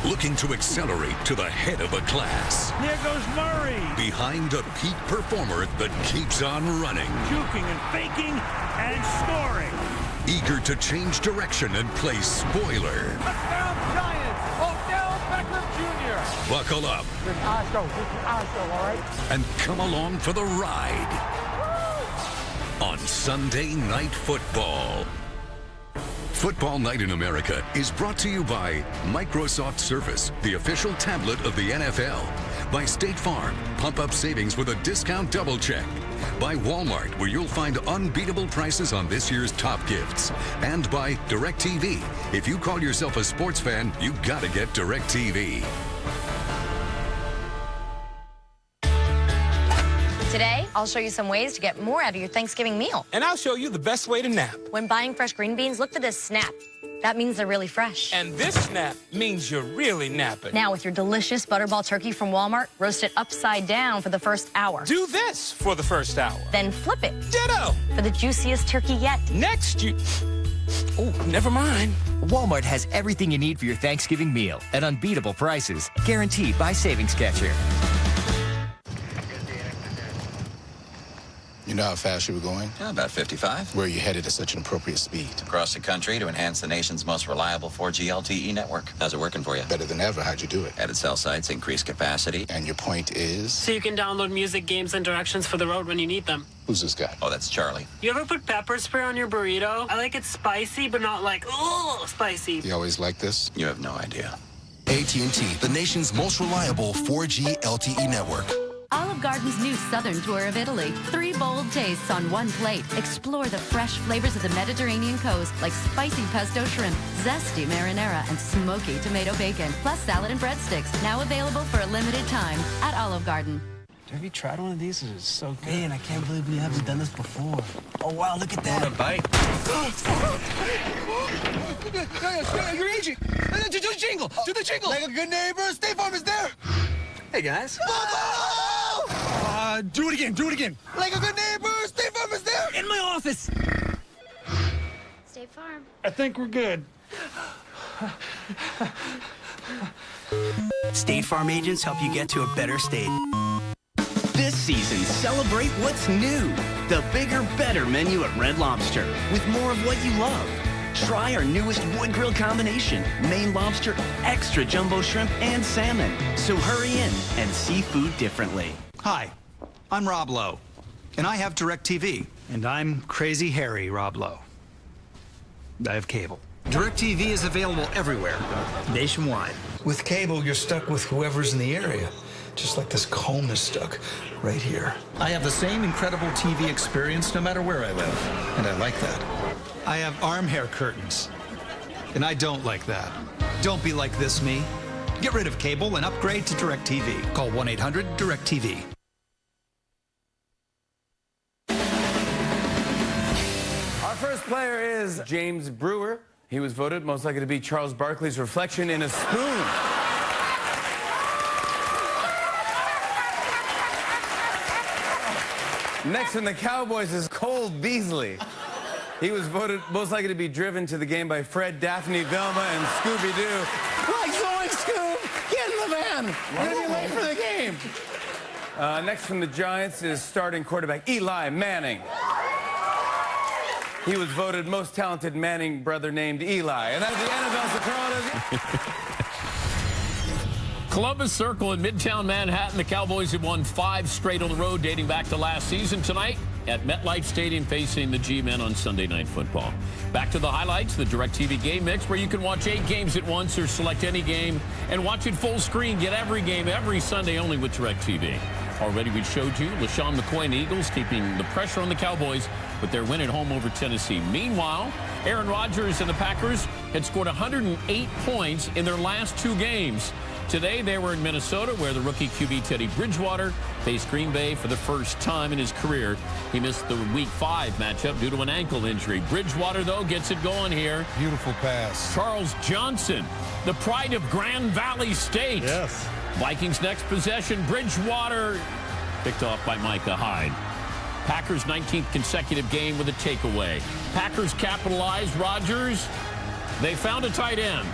Looking to accelerate to the head of a class. Here goes Murray. Behind a peak performer that keeps on running. Juking and faking and scoring. Eager to change direction and play spoiler. Touchdown Giants, Odell Beckham Jr. Buckle up. This is our show, all right? And come along for the ride. On Sunday Night Football. Football Night in America is brought to you by Microsoft Surface, the official tablet of the NFL. By State Farm, pump up savings with a discount double check. By Walmart, where you'll find unbeatable prices on this year's top gifts. And by DirecTV. If you call yourself a sports fan, you gotta get DirecTV. Today, I'll show you some ways to get more out of your Thanksgiving meal. And I'll show you the best way to nap. When buying fresh green beans, look for this snap. That means they're really fresh. And this snap means you're really napping. Now, with your delicious Butterball turkey from Walmart, roast it upside down for the first hour. Do this for the first hour. Then flip it. Ditto. For the juiciest turkey yet. Next, oh, never mind. Walmart has everything you need for your Thanksgiving meal at unbeatable prices, guaranteed by Savings Catcher. You know how fast you were going? Yeah, about 55. Where are you headed at such an appropriate speed? Across the country to enhance the nation's most reliable 4G LTE network. How's it working for you? Better than ever. How'd you do it? Added cell sites, increased capacity. And your point is? So you can download music, games, and directions for the road when you need them. Who's this guy? Oh, that's Charlie. You ever put pepper spray on your burrito? I like it spicy, but not like, oh, spicy. You always like this? You have no idea. AT&T, the nation's most reliable 4G LTE network. Olive Garden's new Southern tour of Italy. 3 bold tastes on one plate. Explore the fresh flavors of the Mediterranean coast, like spicy pesto shrimp, zesty marinara, and smoky tomato bacon, plus salad and breadsticks. Now available for a limited time at Olive Garden. Have you tried one of these? It's so good. Man, I can't believe we haven't done this before. Oh, wow, look at that. Want a bite? You're aging. Do the jingle. Do the jingle. Like a good neighbor, State Farm is there. Hey, guys. Do it again. Do it again. Like a good neighbor, State Farm is there. In my office. State Farm. I think we're good. State Farm agents help you get to a better state. This season, celebrate what's new. The bigger, better menu at Red Lobster with more of what you love. Try our newest wood grill combination, Maine lobster, extra jumbo shrimp, and salmon. So hurry in and see food differently. Hi, I'm Rob Lowe, and I have DirecTV. And I'm Crazy Harry Rob Lowe. I have cable. DirecTV is available everywhere, nationwide. With cable, you're stuck with whoever's in the area, just like this comb is stuck right here. I have the same incredible TV experience no matter where I live, and I like that. I have arm hair curtains, and I don't like that. Don't be like this, me. Get rid of cable and upgrade to DirecTV. Call 1-800-DirecTV. Our first player is James Brewer. He was voted most likely to be Charles Barkley's reflection in a spoon. Next from the Cowboys is Cole Beasley. He was voted most likely to be driven to the game by Fred, Daphne, Velma, and Scooby-Doo. Like Zoink, Scoob! Get in the van! We're going to be late for the game. Next from the Giants is starting quarterback Eli Manning. He was voted most talented Manning brother named Eli. And that's the NFL Superlatives. Columbus Circle in Midtown Manhattan. The Cowboys have won 5 straight on the road dating back to last season. Tonight at MetLife Stadium facing the G-Men on Sunday Night Football. Back to the highlights, the DirecTV Game Mix, where you can watch 8 games at once or select any game and watch it full screen. Get every game every Sunday only with DirecTV. Already we showed you LaShawn McCoy and Eagles keeping the pressure on the Cowboys with their win at home over Tennessee. Meanwhile, Aaron Rodgers and the Packers had scored 108 points in their last 2 games. Today, they were in Minnesota, where the rookie QB Teddy Bridgewater faced Green Bay for the first time in his career. He missed the Week 5 matchup due to an ankle injury. Bridgewater, though, gets it going here. Beautiful pass. Charles Johnson, the pride of Grand Valley State. Yes. Vikings' next possession, Bridgewater picked off by Micah Hyde. Packers' 19th consecutive game with a takeaway. Packers capitalized. Rodgers, they found a tight end.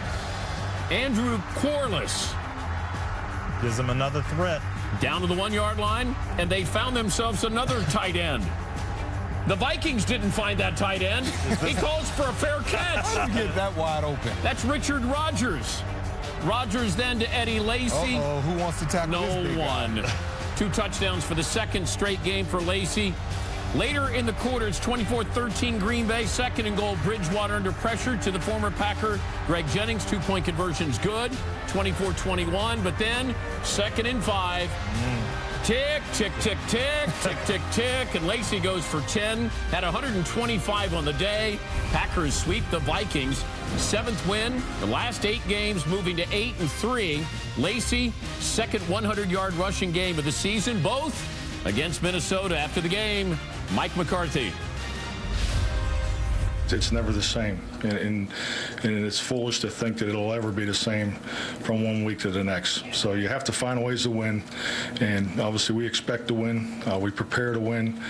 Andrew Corliss gives them another threat. Down to the 1-yard line, and they found themselves another tight end. The Vikings didn't find that tight end. He calls for a fair catch. How did he get that wide open? That's Richard Rodgers. Rodgers then to Eddie Lacy. Uh-oh, who wants to tackle this big guy? No one. 2 touchdowns for the second straight game for Lacy. Later in the quarter, it's 24-13 Green Bay. 2nd and goal, Bridgewater under pressure to the former Packer Greg Jennings. 2-point conversion's good, 24-21. But then 2nd and 5. Tick, tick, tick, tick, tick, tick, tick. And Lacy goes for 10. Had 125 on the day. Packers sweep the Vikings. 7th win. The last 8 games moving to 8-3. Lacy, 2nd 100-yard rushing game of the season. Both against Minnesota. After the game, Mike McCarthy. It's never the same, and it's foolish to think that it'll ever be the same from one week to the next. So you have to find ways to win, and obviously we expect to win. We prepare to win,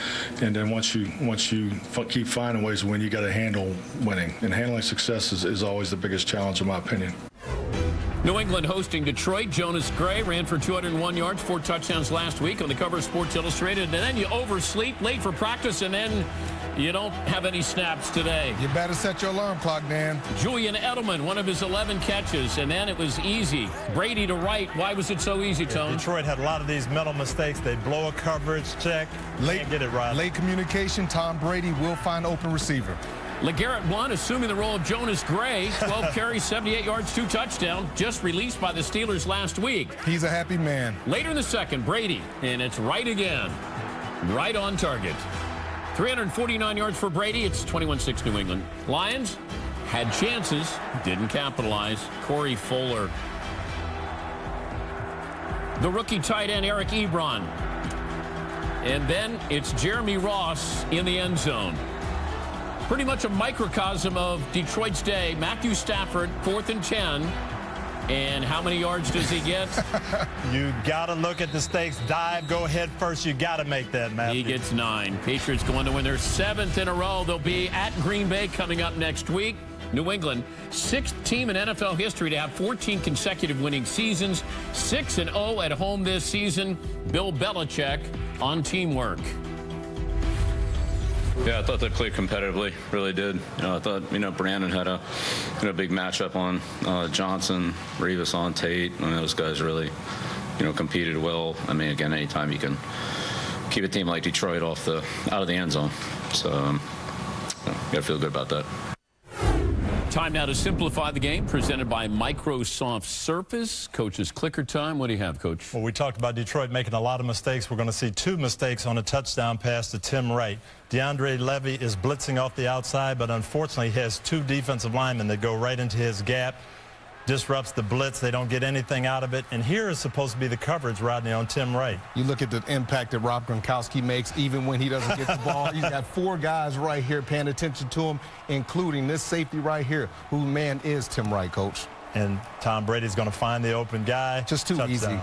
and then once you keep finding ways to win, you got to handle winning. And handling success is always the biggest challenge, in my opinion. New England hosting Detroit. Jonas Gray ran for 201 yards, 4 touchdowns last week on the cover of Sports Illustrated. And then you oversleep, late for practice, and then you don't have any snaps today. You better set your alarm clock, Dan. Julian Edelman, one of his 11 catches, and then it was easy. Brady to right. Why was it so easy, Tone? Detroit had a lot of these mental mistakes. They blow a coverage check, can't get it right. Late communication, Tom Brady will find open receiver. LeGarrette Blount assuming the role of Jonas Gray. 12 carries, 78 yards, 2 touchdowns. Just released by the Steelers last week. He's a happy man. Later in the second, Brady, and it's right again. Right on target. 349 yards for Brady. It's 21-6 New England. Lions had chances, didn't capitalize. Corey Fuller. The rookie tight end, Eric Ebron. And then it's Jeremy Ross in the end zone. Pretty much a microcosm of Detroit's day. Matthew Stafford, 4th and 10. And how many yards does he get? You got to look at the stakes. Dive, go head first. You got to make that, Matthew. He gets 9. Patriots going to win their 7th in a row. They'll be at Green Bay coming up next week. New England, 6th team in NFL history to have 14 consecutive winning seasons. 6-0 at home this season. Bill Belichick on teamwork. Yeah, I thought they played competitively, really did. I thought, Brandon had a big matchup on Johnson, Revis on Tate. Those guys really, competed well. Again, anytime you can keep a team like Detroit out of the end zone. So, you got to feel good about that. Time now to simplify the game, presented by Microsoft Surface. Coach's clicker time. What do you have, Coach? Well, we talked about Detroit making a lot of mistakes. We're going to see 2 mistakes on a touchdown pass to Tim Wright. DeAndre Levy is blitzing off the outside, but unfortunately he has 2 defensive linemen that go right into his gap. Disrupts the blitz. They don't get anything out of it. And here is supposed to be the coverage, Rodney, on Tim Wright. You look at the impact that Rob Gronkowski makes, even when he doesn't get the ball. He's got 4 guys right here paying attention to him, including this safety right here, who, man, is Tim Wright, Coach. And Tom Brady's going to find the open guy. Just too easy.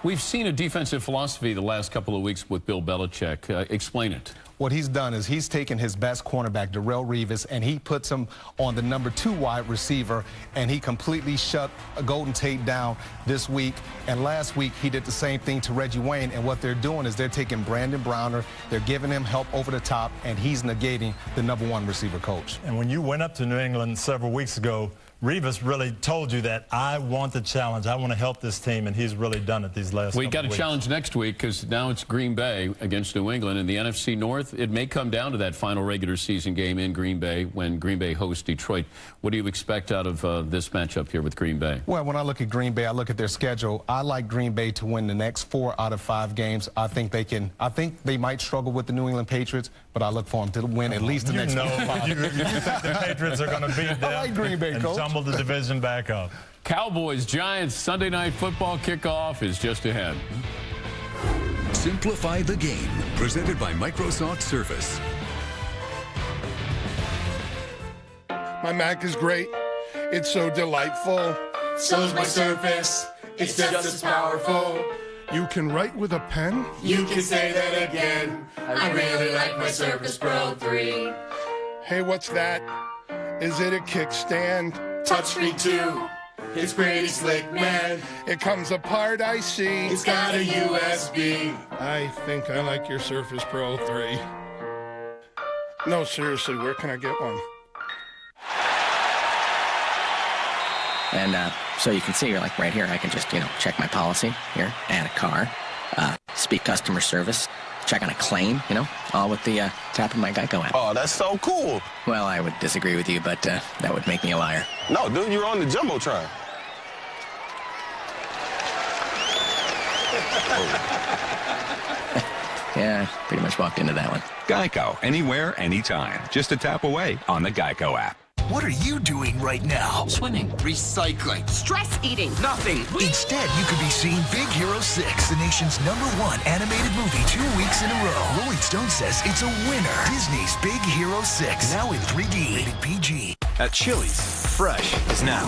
We've seen a defensive philosophy the last couple of weeks with Bill Belichick. Explain it. What he's done is he's taken his best cornerback, Darrelle Revis, and he puts him on the number 2 wide receiver, and he completely shut Golden Tate down this week. And last week, he did the same thing to Reggie Wayne. And what they're doing is they're taking Brandon Browner, they're giving him help over the top, and he's negating the number 1 receiver, Coach. And when you went up to New England several weeks ago, Revis really told you that I want the challenge. I want to help this team, and he's really done it these last couple We got a weeks. challenge next week because now it's Green Bay against New England in the NFC North. It may come down to that final regular season game in Green Bay when Green Bay hosts Detroit. What do you expect out of this matchup here with Green Bay? Well, when I look at Green Bay, I look at their schedule. I like Green Bay to win the next 4 out of 5 games. I think they can. I think they might struggle with the New England Patriots, but I look for them to win at least the next 4 or 5. You think the Patriots are going to beat them I like Green Bay, and Coach. tumble the division back up? Cowboys, Giants, Sunday Night Football kickoff is just ahead. Simplify the game, presented by Microsoft Surface. My Mac is great. It's so delightful. So's my Surface. It's just as powerful. You can write with a pen? You can say that again. I really like my Surface Pro 3. Hey, what's that? Is it a kickstand? Touchscreen too. It's pretty slick, man. It comes apart, I see. It's got a USB. I think I like your Surface Pro 3. No, seriously, where can I get one? And so you can see, like right here, I can just, check my policy here, add a car, speak customer service, check on a claim, all with the tap of my Geico app. Oh, that's so cool. Well, I would disagree with you, but that would make me a liar. No, dude, you're on the Jumbotron. Yeah, pretty much walked into that one. Geico, anywhere, anytime. Just a tap away on the Geico app. What are you doing right now? Swimming. Recycling. Stress eating. Nothing. Instead, you could be seeing Big Hero 6, the nation's #1 animated movie 2 weeks in a row. Rolling Stone says it's a winner. Disney's Big Hero 6, now in 3D. Rated PG. At Chili's, fresh is now.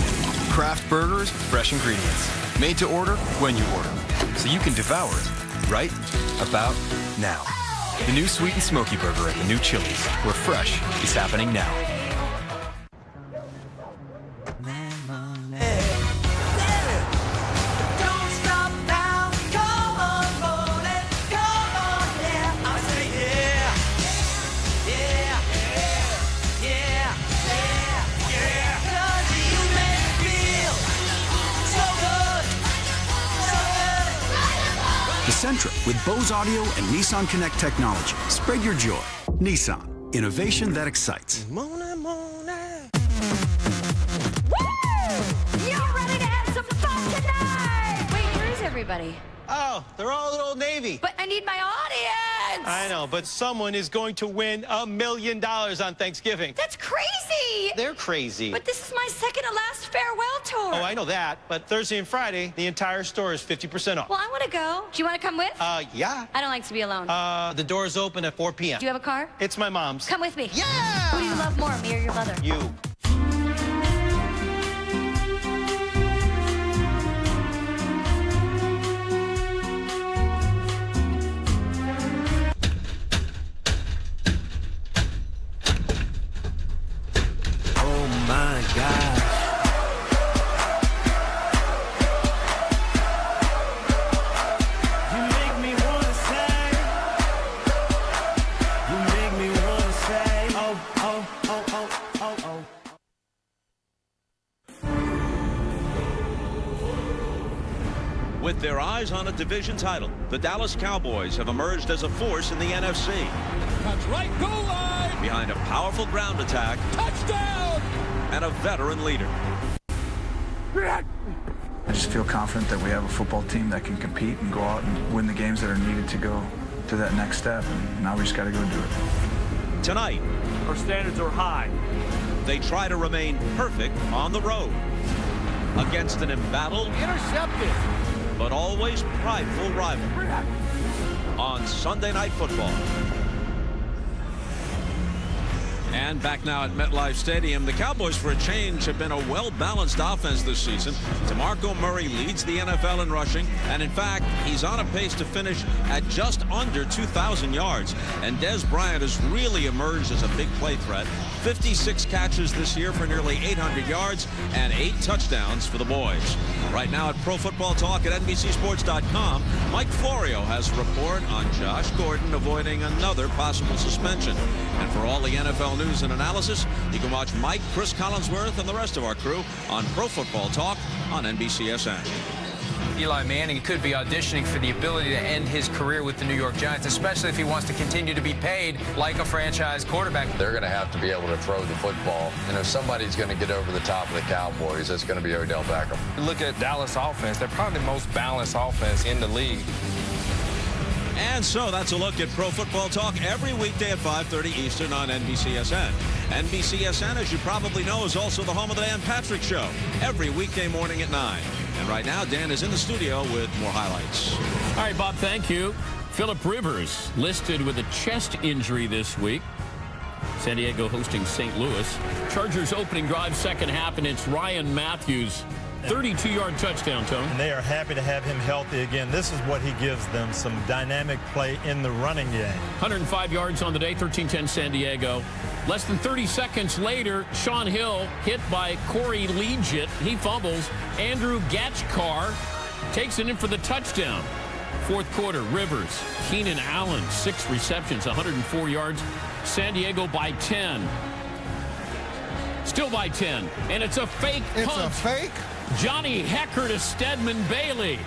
Craft burgers, fresh ingredients. Made to order when you order. So you can devour it right about now. The new Sweet and Smoky Burger at the new Chili's, where fresh is happening now. Sentra with Bose Audio and Nissan Connect technology. Spread your joy. Nissan, innovation that excites. Woo! You're ready to have some fun tonight! Wait, where's everybody? Oh, they're all at Old Navy. But I need my audience! I know, but someone is going to win $1 million on Thanksgiving. That's crazy! They're crazy. But this is my second to last farewell tour. Oh, I know that. But Thursday and Friday, the entire store is 50% off. Well, I want to go. Do you want to come with? Yeah. I don't like to be alone. The doors open at 4 p.m. Do you have a car? It's my mom's. Come with me. Yeah! Who do you love more, me or your mother? You. eyes on a division title. The Dallas Cowboys have emerged as a force in the NFC. That's right, goal line! Behind a powerful ground attack. Touchdown! And a veteran leader. I just feel confident that we have a football team that can compete and go out and win the games that are needed to go to that next step, and now we just got to go do it. Tonight, our standards are high. They try to remain perfect on the road against an embattled, intercepted, but always prideful rival on Sunday Night Football. And back now at MetLife Stadium, the Cowboys, for a change, have been a well-balanced offense this season. DeMarco Murray leads the NFL in rushing, and in fact, he's on a pace to finish at just under 2,000 yards. And Dez Bryant has really emerged as a big play threat. 56 catches this year for nearly 800 yards and 8 touchdowns for the boys. Right now at Pro Football Talk at NBCSports.com, Mike Florio has a report on Josh Gordon avoiding another possible suspension. And for all the NFL news and analysis, you can watch Mike, Chris Collinsworth, and the rest of our crew on Pro Football Talk on NBCSN. Eli Manning could be auditioning for the ability to end his career with the New York Giants, especially if he wants to continue to be paid like a franchise quarterback. They're going to have to be able to throw the football. And if somebody's going to get over the top of the Cowboys, it's going to be Odell Beckham. Look at Dallas offense. They're probably the most balanced offense in the league. And so that's a look at Pro Football Talk every weekday at 5:30 Eastern on NBCSN. NBCSN, as you probably know, is also the home of the Dan Patrick Show every weekday morning at 9. And right now, Dan is in the studio with more highlights. All right, Bob, thank you. Phillip Rivers listed with a chest injury this week. San Diego hosting St. Louis. Chargers opening drive second half, and it's Ryan Matthews. 32-yard touchdown, Tony. And they are happy to have him healthy again. This is what he gives them, some dynamic play in the running game. 105 yards on the day, 13-10 San Diego. Less than 30 seconds later, Sean Hill hit by Corey Legit. He fumbles. Andrew Gatchkar takes it in for the touchdown. Fourth quarter, Rivers, Keenan Allen, 6 receptions, 104 yards. San Diego by 10. Still by 10. And it's a fake punt. It's a fake? Johnny Hecker to Stedman Bailey.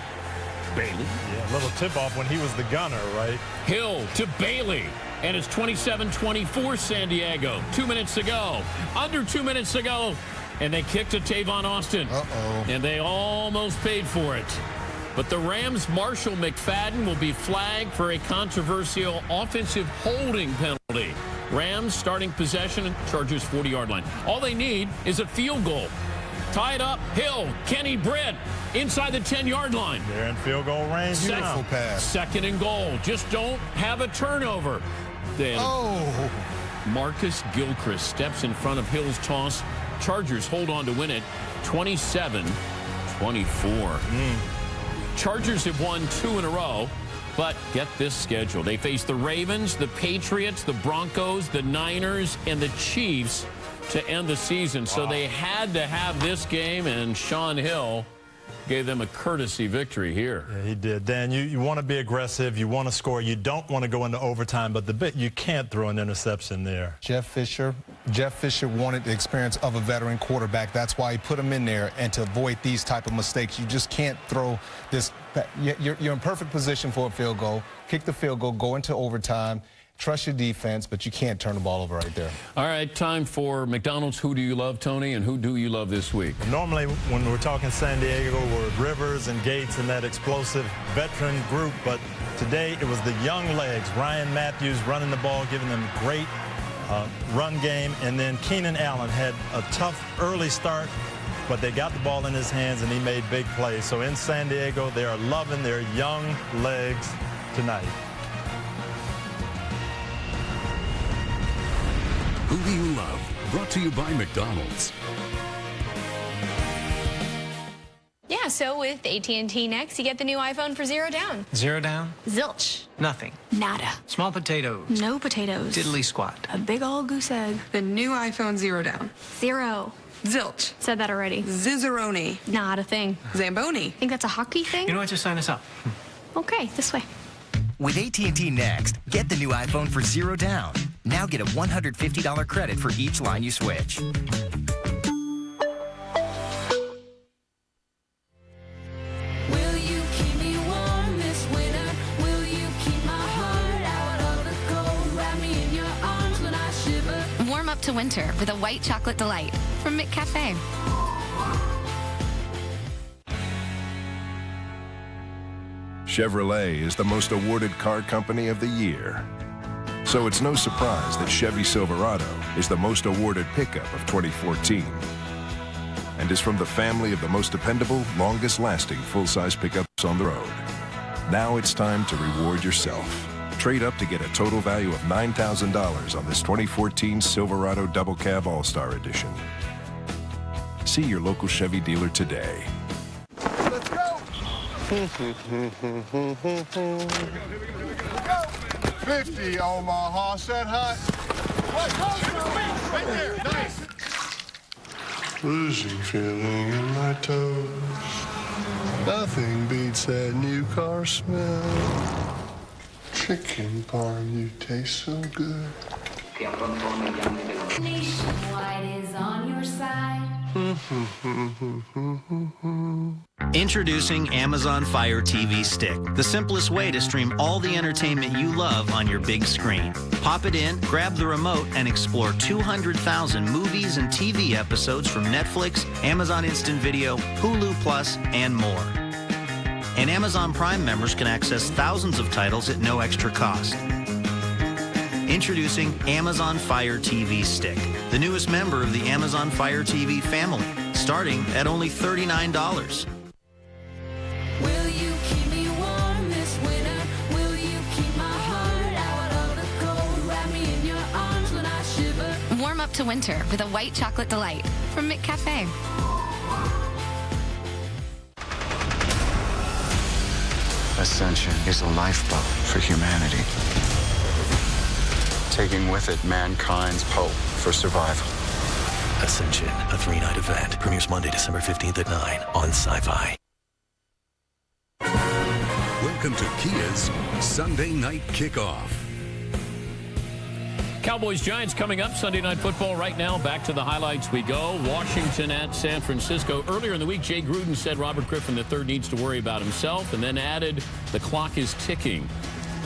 Bailey? Yeah, a little tip-off when he was the gunner, right? Hill to Bailey. And it's 27-24 San Diego. 2 minutes to go. Under 2 minutes to go. And they kicked to Tavon Austin. Uh-oh. And they almost paid for it. But the Rams' Marshall McFadden will be flagged for a controversial offensive holding penalty. Rams starting possession, Chargers 40-yard line. All they need is a field goal. Tied up, Hill, Kenny Britt, inside the 10-yard line. They're in field goal range now. Second and goal. Just don't have a turnover. Then Marcus Gilchrist steps in front of Hill's toss. Chargers hold on to win it 27-24. Chargers have won 2 in a row. But get this schedule. They face the Ravens, the Patriots, the Broncos, the Niners, and the Chiefs to end the season. So they had to have this game, and Sean Hill gave them a courtesy victory here. Yeah, he did. Dan, you want to be aggressive. You want to score. You don't want to go into overtime, but you can't throw an interception there. Jeff Fisher wanted the experience of a veteran quarterback. That's why he put him in there, and to avoid these type of mistakes. You just can't throw this. You're in perfect position for a field goal. Kick the field goal, go into overtime. Trust your defense, but you can't turn the ball over right there. All right, time for McDonald's Who Do You Love, Tony, and who do you love this week? Normally, when we're talking San Diego, we're Rivers and Gates and that explosive veteran group, but today it was the young legs. Ryan Matthews running the ball, giving them great run game, and then Keenan Allen had a tough early start, but they got the ball in his hands and he made big plays. So in San Diego, they are loving their young legs tonight. Who Do You Love? Brought to you by McDonald's. Yeah, so with AT&T Next, you get the new iPhone for $0 down. $0 down? Zilch. Nothing. Nada. Small potatoes. No potatoes. Diddly squat. A big old goose egg. The new iPhone $0 down. 0. Zilch. Said that already. Zizzeroni. Not a thing. Zamboni. Think that's a hockey thing? You know what? Just sign us up. Okay, this way. With AT&T Next, get the new iPhone for $0 down. Now get a $150 credit for each line you switch. Will you keep me warm? up to winter with a white chocolate delight from McCafe. Chevrolet is the most awarded car company of the year. So it's no surprise that Chevy Silverado is the most awarded pickup of 2014 and is from the family of the most dependable, longest-lasting full-size pickups on the road. Now it's time to reward yourself. Trade up to get a total value of $9,000 on this 2014 Silverado Double Cab All-Star Edition. See your local Chevy dealer today. Let's go! 50 Omaha, set high. Right there, nice. Losing feeling in my toes. Nothing beats that new car smell. Chicken parm, you taste so good. Nationwide is on your side. Introducing Amazon Fire TV Stick, the simplest way to stream all the entertainment you love on your big screen. Pop it in, grab the remote, and explore 200,000 movies and TV episodes from Netflix, Amazon Instant Video, Hulu Plus, and more. And Amazon Prime members can access thousands of titles at no extra cost. Introducing Amazon Fire TV Stick, the newest member of the Amazon Fire TV family, starting at only $39. Will you keep me warm this winter? Will you keep my heart out of the cold? Wrap me in your arms when I shiver. Warm up to winter with a white chocolate delight from McCafe. Ascension is a lifeboat for humanity, taking with it mankind's hope for survival. Ascension, a 3-night event. Premieres Monday, December 15th at 9 on Sci-Fi. Welcome to Kia's Sunday Night Kickoff. Cowboys-Giants coming up Sunday Night Football right now. Back to the highlights we go. Washington at San Francisco. Earlier in the week, Jay Gruden said Robert Griffin III needs to worry about himself, and then added the clock is ticking.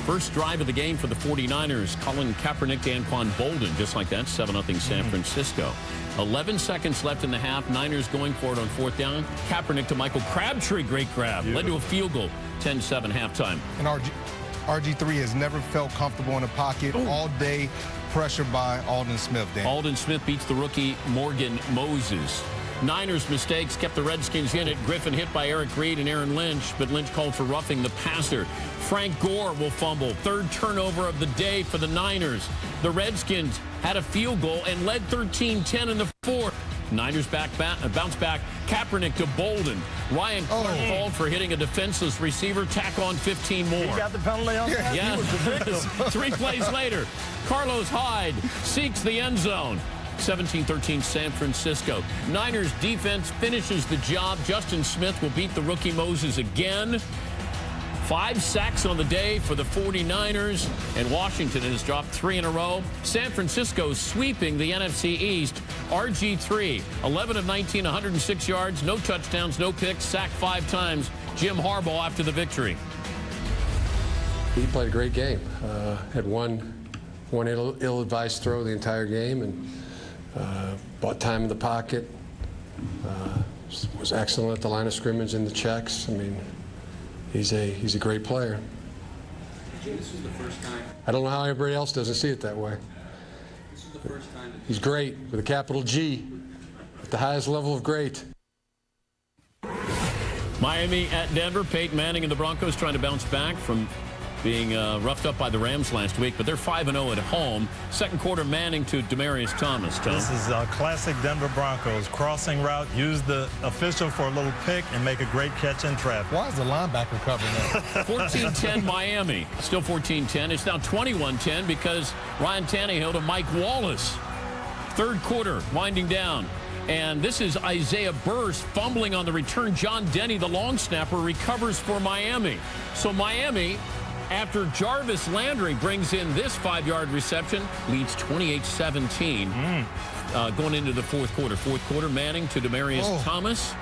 First drive of the game for the 49ers. Colin Kaepernick to Anquan Bolden. Just like that, 7-0 San Francisco. 11 seconds left in the half. Niners going for it on 4th down. Kaepernick to Michael Crabtree. Great grab. Led to a field goal. 10-7 halftime. And RG3 has never felt comfortable in the pocket all day. Pressured by Aldon Smith. Dan. Aldon Smith beats the rookie Morgan Moses. Niners mistakes kept the Redskins in it. Griffin hit by Eric Reed and Aaron Lynch, but Lynch called for roughing the passer. Frank Gore will fumble. Third turnover of the day for the Niners. The Redskins had a field goal and led 13-10 in the fourth. Niners bounce back. Kaepernick to Bolden. Ryan Clark called for hitting a defenseless receiver. Tack on 15 more. He got the penalty on that? Yeah. He was the victim. 3 plays later, Carlos Hyde seeks the end zone. 17-13 San Francisco. Niners defense finishes the job. Justin Smith will beat the rookie Moses again. 5 sacks on the day for the 49ers, and Washington has dropped 3 in a row. San Francisco sweeping the NFC East. RG3, 11 of 19, 106 yards, no touchdowns, no picks, sacked 5 times. Jim Harbaugh after the victory. He played a great game. Had one ill-advised throw the entire game, and bought time in the pocket. Was excellent at the line of scrimmage in the checks. I mean, he's a great player. This is the first time. I don't know how everybody else doesn't see it that way. This is the first time. He's great with a capital G, at the highest level of great. Miami at Denver. Peyton Manning and the Broncos trying to bounce back from being roughed up by the Rams last week, but they're 5-0 at home. Second quarter, Manning to Demaryius Thomas. Tom? This is a classic Denver Broncos. Crossing route, use the official for a little pick, and make a great catch in traffic. Why is the linebacker covering that? 14-10 Miami. Still 14-10. It's now 21-10 because Ryan Tannehill to Mike Wallace. Third quarter, winding down. And this is Isaiah Burst fumbling on the return. John Denny, the long snapper, recovers for Miami. So Miami, after Jarvis Landry brings in this 5-yard reception, leads 28-17 going into the fourth quarter. Fourth quarter, Manning to Demaryius Thomas.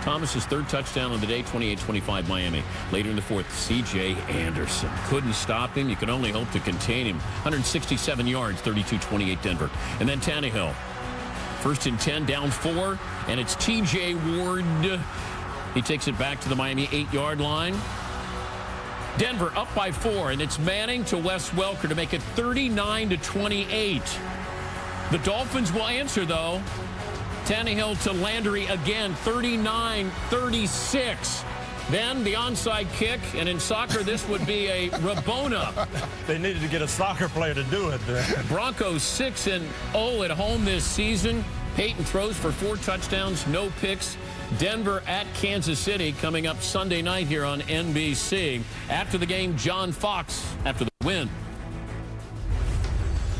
Thomas's third touchdown of the day, 28-25 Miami. Later in the fourth, C.J. Anderson. Couldn't stop him. You can only hope to contain him. 167 yards, 32-28 Denver. And then Tannehill. First and 10, down 4, and it's T.J. Ward. He takes it back to the Miami 8-yard line. Denver up by 4, and it's Manning to Wes Welker to make it 39-28. The Dolphins will answer, though. Tannehill to Landry again, 39-36. Then the onside kick, and in soccer, this would be a Rabona. They needed to get a soccer player to do it. Broncos 6-0 at home this season. Peyton throws for 4 touchdowns, no picks. Denver at Kansas City coming up Sunday night here on NBC. After the game, John Fox after the win.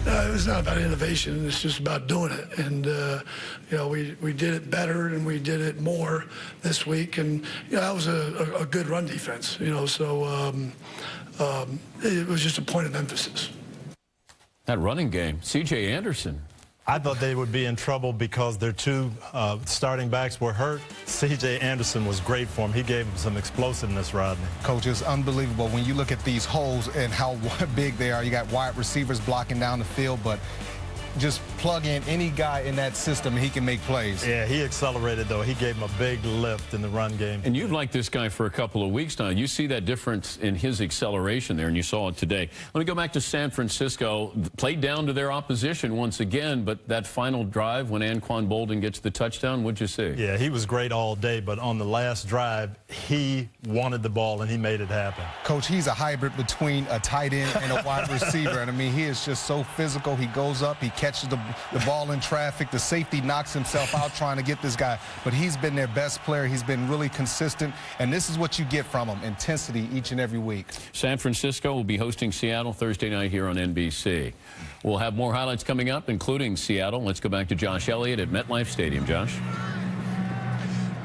It's not about innovation. It's just about doing it. And, we did it better and we did it more this week. And, that was a good run defense, so it was just a point of emphasis. That running game, C.J. Anderson. I thought they would be in trouble because their 2 starting backs were hurt. C.J. Anderson was great for him. He gave him some explosiveness, Rodney. Coach, it's unbelievable when you look at these holes and how big they are. You got wide receivers blocking down the field, but just plug in any guy in that system and he can make plays. Yeah, he accelerated, though. He gave him a big lift in the run game. And you've liked this guy for a couple of weeks now. You see that difference in his acceleration there, and you saw it today. Let me go back to San Francisco. Played down to their opposition once again, but that final drive when Anquan Bolden gets the touchdown, what'd you see? Yeah, he was great all day, but on the last drive, he wanted the ball, and he made it happen. Coach, he's a hybrid between a tight end and a wide receiver. And, I mean, he is just so physical. He goes up, he catches the ball in traffic. The safety knocks himself out trying to get this guy. But he's been their best player. He's been really consistent. And this is what you get from him, intensity each and every week. San Francisco will be hosting Seattle Thursday night here on NBC. We'll have more highlights coming up, including Seattle. Let's go back to Josh Elliott at MetLife Stadium. Josh?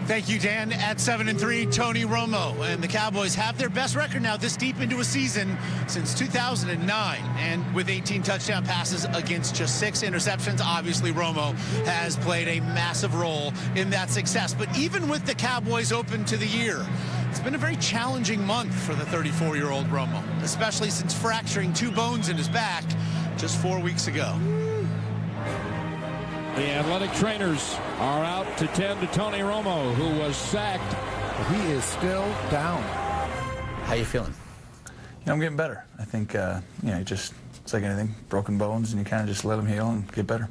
Thank you, Dan. At 7-3, Tony Romo. And the Cowboys have their best record now this deep into a season since 2009. And with 18 touchdown passes against just 6 interceptions, obviously Romo has played a massive role in that success. But even with the Cowboys open to the year, it's been a very challenging month for the 34-year-old Romo, especially since fracturing 2 bones in his back just 4 weeks ago. The athletic trainers are out to tend to Tony Romo, who was sacked. He is still down. How you feeling? I'm getting better. I think, it's like anything, broken bones, and you kind of just let them heal and get better.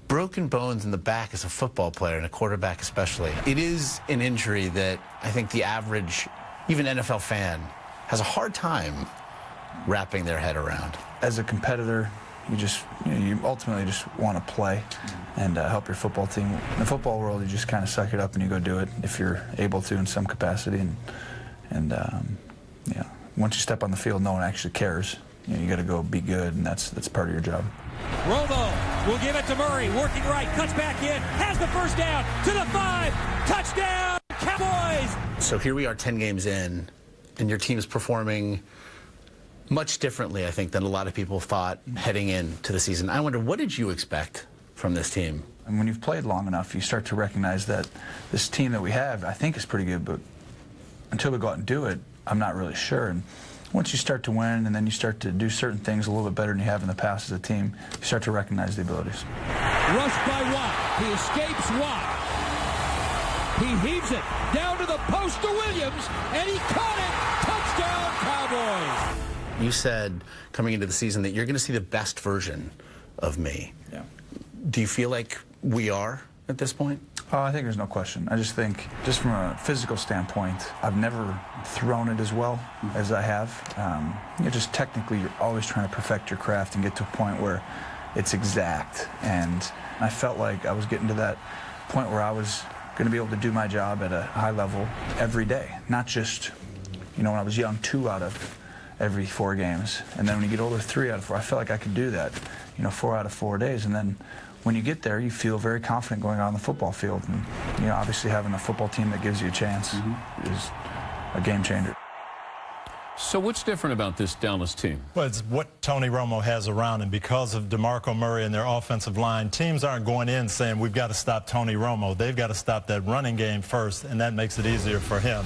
Broken bones in the back as a football player, and a quarterback especially. It is an injury that I think the average, even NFL fan, has a hard time wrapping their head around. As a competitor, you ultimately just want to play and help your football team. In the football world, you just kind of suck it up and you go do it if you're able to in some capacity. And once you step on the field, no one actually cares. You got to go be good, and that's part of your job. Romo will give it to Murray, working right, cuts back in, has the first down, to the 5, touchdown, Cowboys! So here we are 10 games in, and your team's performing much differently, I think, than a lot of people thought heading into the season. I wonder, what did you expect from this team? And when you've played long enough, you start to recognize that this team that we have, I think, is pretty good, but until we go out and do it, I'm not really sure. And once you start to win, and then you start to do certain things a little bit better than you have in the past as a team, you start to recognize the abilities. Rushed by Watt. He escapes Watt. He heaves it down to the post to Williams, and he caught it. Touchdown, Cowboys. You said coming into the season that you're going to see the best version of me. Yeah. Do you feel like we are at this point? I think there's no question. I just think, just from a physical standpoint, I've never thrown it as well as I have. Just technically, you're always trying to perfect your craft and get to a point where it's exact. And I felt like I was getting to that point where I was going to be able to do my job at a high level every day. Not just, when I was young, 2 out of every 4 games. And then when you get older, 3 out of 4. I felt like I could do that, 4 out of 4 days. And then when you get there, you feel very confident going out on the football field. And, obviously having a football team that gives you a chance is a game changer. So what's different about this Dallas team? Well, it's what Tony Romo has around him. Because of DeMarco Murray and their offensive line, teams aren't going in saying, we've got to stop Tony Romo. They've got to stop that running game first, and that makes it easier for him.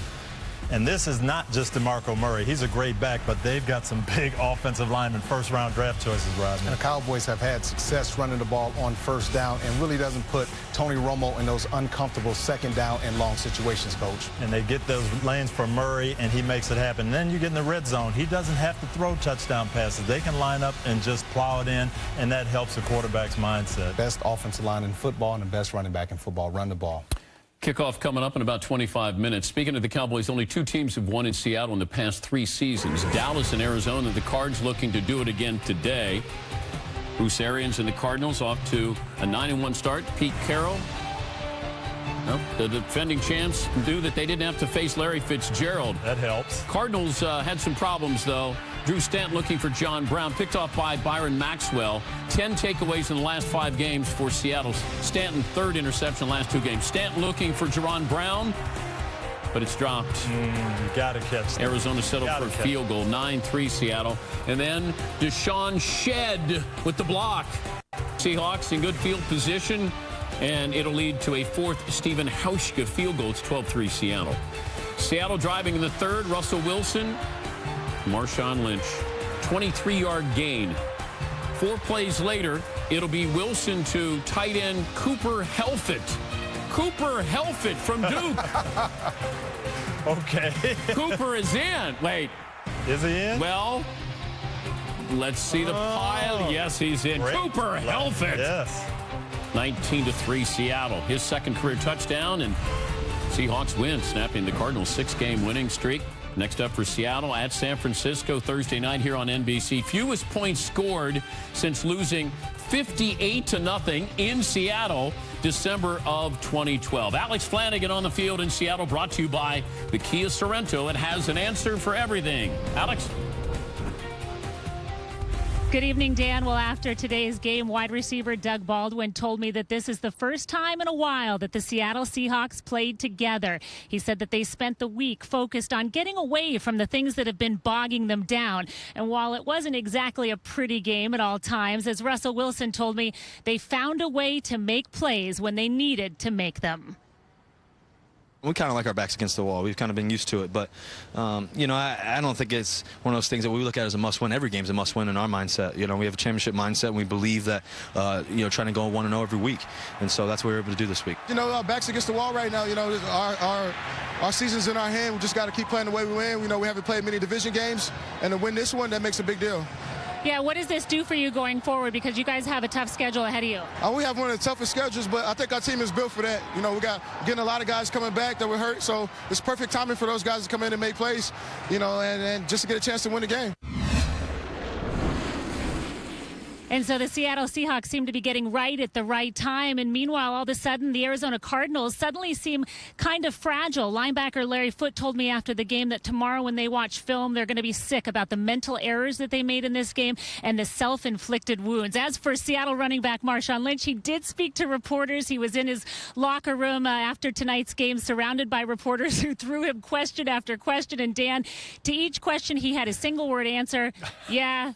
And this is not just DeMarco Murray. He's a great back, but they've got some big offensive linemen, first-round draft choices, Rodney. And the Cowboys have had success running the ball on first down and really doesn't put Tony Romo in those uncomfortable second down and long situations, Coach. And they get those lanes for Murray, and he makes it happen. And then you get in the red zone. He doesn't have to throw touchdown passes. They can line up and just plow it in, and that helps the quarterback's mindset. Best offensive line in football and the best running back in football. Run the ball. Kickoff coming up in about 25 minutes. Speaking of the Cowboys, only 2 teams have won in Seattle in the past 3 seasons. Dallas and Arizona. The Cards looking to do it again today. Bruce Arians and the Cardinals off to a 9-1 start. Pete Carroll, well, the defending champs, knew that they didn't have to face Larry Fitzgerald. That helps. Cardinals had some problems, though. Drew Stanton looking for John Brown, picked off by Byron Maxwell. 10 takeaways in the last 5 games for Seattle. Stanton, 3rd interception last 2 games. Stanton looking for Jerron Brown, but it's dropped. You got to catch that. Arizona settled for a field goal, 9-3 Seattle. And then Deshaun Shed with the block. Seahawks in good field position, and it'll lead to a 4th Stephen Hauschka field goal. It's 12-3 Seattle. Seattle driving in the 3rd. Russell Wilson, Marshawn Lynch, 23-yard gain. 4 plays later, it'll be Wilson to tight end Cooper Helfett. Cooper Helfett from Duke. Okay. Cooper is in. Wait. Is he in? Well, let's see the pile. Yes, he's in. Great. Cooper Helfett. Yes. 19-3 Seattle. His 2nd career touchdown, and Seahawks win, snapping the Cardinals' 6-game winning streak. Next up for Seattle at San Francisco Thursday night here on NBC. Fewest points scored since losing 58-0 in Seattle December of 2012. Alex Flanagan on the field in Seattle, brought to you by the Kia Sorrento. It has an answer for everything. Alex? Good evening, Dan. Well, after today's game, wide receiver Doug Baldwin told me that this is the first time in a while that the Seattle Seahawks played together. He said that they spent the week focused on getting away from the things that have been bogging them down. And while it wasn't exactly a pretty game at all times, as Russell Wilson told me, they found a way to make plays when they needed to make them. We kind of like our backs against the wall. We've kind of been used to it. But, you know, I don't think it's one of those things that we look at as a must-win. Every game's a must-win in our mindset. You know, we have a championship mindset, and we believe that, you know, trying to go 1-0 every week. And so that's what we're able to do this week. You know, our backs against the wall right now. You know, our season's in our hand. We just got to keep playing the way we win. You know, we haven't played many division games. And to win this one, that makes a big deal. Yeah, what does this do for you going forward? Because you guys have a tough schedule ahead of you. We have one of the toughest schedules, but I think our team is built for that. You know, we got getting a lot of guys coming back that were hurt, so it's perfect timing for those guys to come in and make plays, you know, and just to get a chance to win the game. And so the Seattle Seahawks seem to be getting right at the right time. And meanwhile, all of a sudden, the Arizona Cardinals suddenly seem kind of fragile. Linebacker Larry Foote told me after the game that tomorrow when they watch film, they're going to be sick about the mental errors that they made in this game and the self-inflicted wounds. As for Seattle running back Marshawn Lynch, he did speak to reporters. He was in his locker room after tonight's game, surrounded by reporters who threw him question after question. And Dan, to each question, he had a single-word answer. Yeah.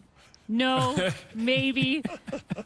No, maybe,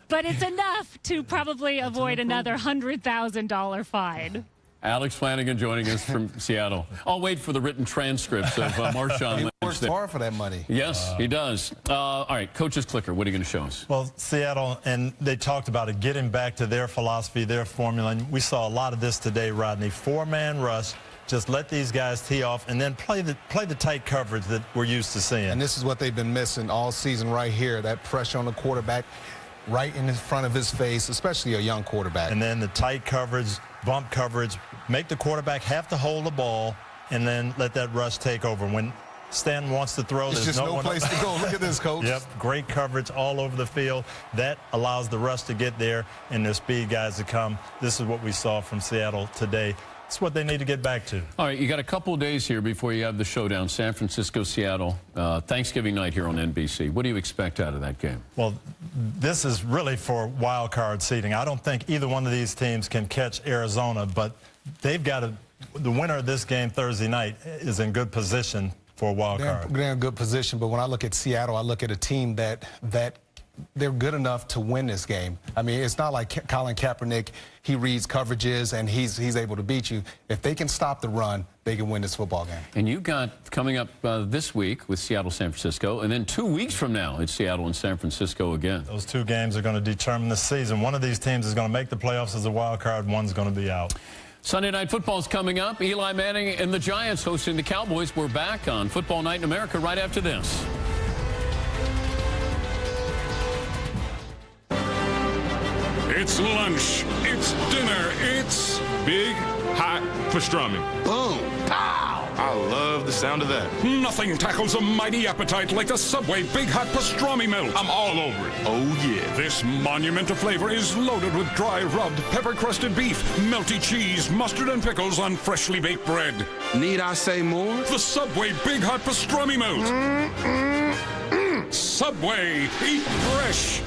but it's enough to probably avoid another $100,000 fine. Alex Flanagan joining us from Seattle. I'll wait for the written transcripts of Marshawn Lynch. He works hard for that money. Yes, he does. All right, Coach's Clicker, what are you going to show us? Well, Seattle, and they talked about it, getting back to their philosophy, their formula, and we saw a lot of this today, Rodney. 4-man rush. Just let these guys tee off and then play the tight coverage that we're used to seeing. And this is what they've been missing all season right here, that pressure on the quarterback right in front of his face, especially a young quarterback. And then the tight coverage, bump coverage, make the quarterback have to hold the ball and then let that rush take over. When Stanton wants to throw, there's just no place to go. Look at this, Coach. Yep, great coverage all over the field. That allows the rush to get there and their speed guys to come. This is what we saw from Seattle today. It's what they need to get back to. All right, you got a couple of days here before you have the showdown, San Francisco, Seattle, Thanksgiving night here on NBC. What do you expect out of that game? Well, this is really for wild card seeding. I don't think either one of these teams can catch Arizona, but they've got to, the winner of this game Thursday night is in good position for a wild card. They're in a good position, but when I look at Seattle, I look at a team that they're good enough to win this game. I mean, it's not like Colin Kaepernick, he reads coverages and he's able to beat you. If they can stop the run, they can win this football game. And you got coming up this week with Seattle, San Francisco, and then 2 weeks from now, it's Seattle and San Francisco again. Those two games are going to determine the season. One of these teams is going to make the playoffs as a wild card, one's going to be out. Sunday Night Football's coming up. Eli Manning and the Giants hosting the Cowboys. We're back on Football Night in America right after this. It's lunch, it's dinner, it's big, hot pastrami. Boom! Pow! I love the sound of that. Nothing tackles a mighty appetite like the Subway Big Hot Pastrami Melt. I'm all over it. Oh, yeah. This monument of flavor is loaded with dry rubbed, pepper-crusted beef, melty cheese, mustard, and pickles on freshly baked bread. Need I say more? The Subway Big Hot Pastrami Melt. Subway, eat fresh.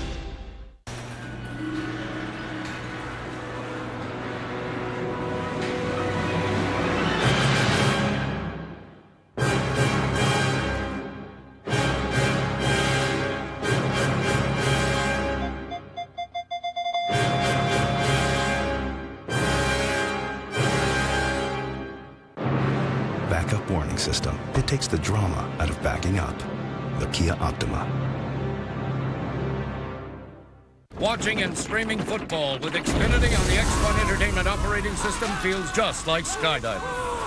Backup warning system. It takes the drama out of backing up. The Kia Optima. Watching and streaming football with Xfinity on the X1 Entertainment operating system feels just like skydiving.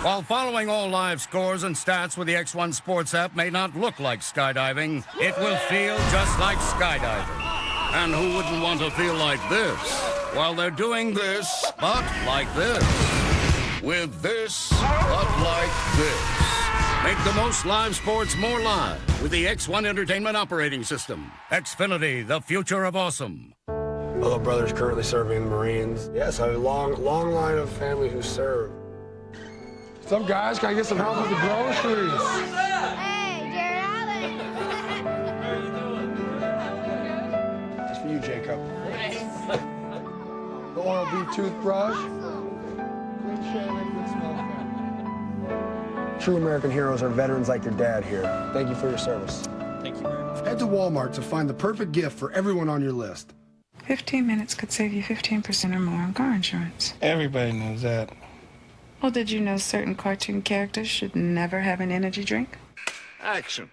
While following all live scores and stats with the X1 Sports app may not look like skydiving, it will feel just like skydiving. And who wouldn't want to feel like this while they're doing this, but like this? With this, but like this. Make the most live sports more live with the X1 Entertainment operating system. Xfinity, the future of awesome. My little brother's currently serving in the Marines. Yes, I have a long line of family who serve. What's up, guys? Can I get some help with the groceries? Hey, Jared Allen. Just for you, Jacob. The Oral-B toothbrush. True American heroes are veterans like your dad here. Thank you for your service. Thank you very much. Head to Walmart to find the perfect gift for everyone on your list. 15 minutes could save you 15% or more on car insurance. Everybody knows that. Well, did you know certain cartoon characters should never have an energy drink? Action.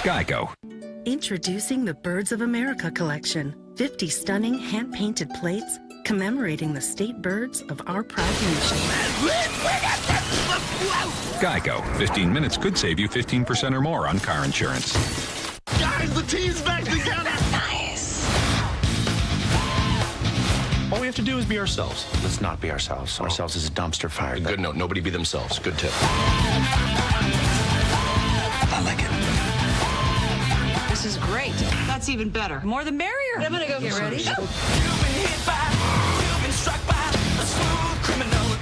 Geico. Introducing the Birds of America collection. 50 stunning hand-painted plates commemorating the state birds of our proud nation. Geico. 15 minutes could save you 15% or more on car insurance. Guys, the team's back together. Nice. All we have to do is be ourselves. Let's not be ourselves. Ourselves is a dumpster fire. Good note. Nobody be themselves. Good tip. I like it. This is great. That's even better. More the merrier. I'm gonna go get ready. You've been struck by a smooth criminal.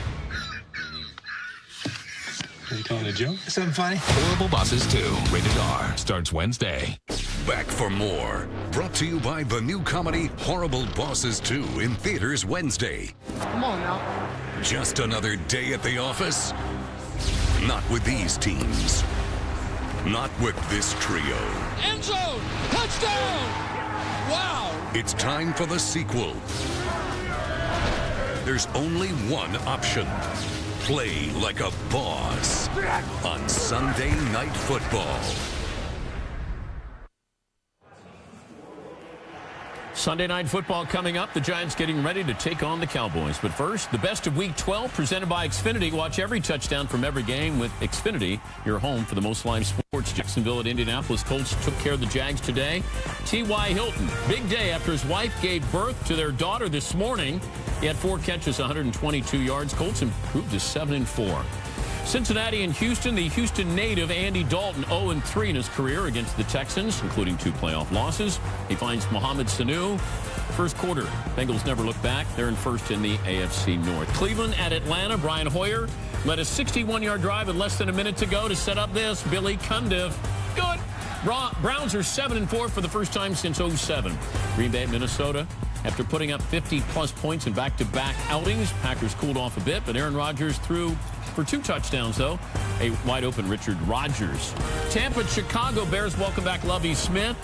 Are you telling a joke? Something funny? Horrible Bosses 2, rated R, starts Wednesday. Back for more. Brought to you by the new comedy Horrible Bosses 2 in theaters Wednesday. Come on now. Just another day at the office? Not with these teams. Not with this trio. End zone! Touchdown! Wow! It's time for the sequel. There's only one option. Play like a boss on Sunday Night Football. Sunday Night Football coming up. The Giants getting ready to take on the Cowboys. But first, the best of Week 12 presented by Xfinity. Watch every touchdown from every game with Xfinity, your home for the most live sports. Jacksonville at Indianapolis Colts took care of the Jags today. T.Y. Hilton, big day after his wife gave birth to their daughter this morning. He had 4 catches, 122 yards. Colts improved to 7-4. Cincinnati and Houston. The Houston native Andy Dalton 0-3 in his career against the Texans, including 2 playoff losses. He finds Mohamed Sanu. First quarter, Bengals never look back. They're in first in the AFC North. Cleveland at Atlanta. Brian Hoyer led a 61-yard drive with less than a minute to go to set up this. Billy Cundiff. Good. Browns are 7-4 for the first time since 2007. Green Bay at Minnesota. After putting up 50-plus points in back-to-back outings, Packers cooled off a bit, but Aaron Rodgers threw for 2 touchdowns, though. A wide-open Richard Rodgers. Tampa, Chicago Bears welcome back Lovie Smith,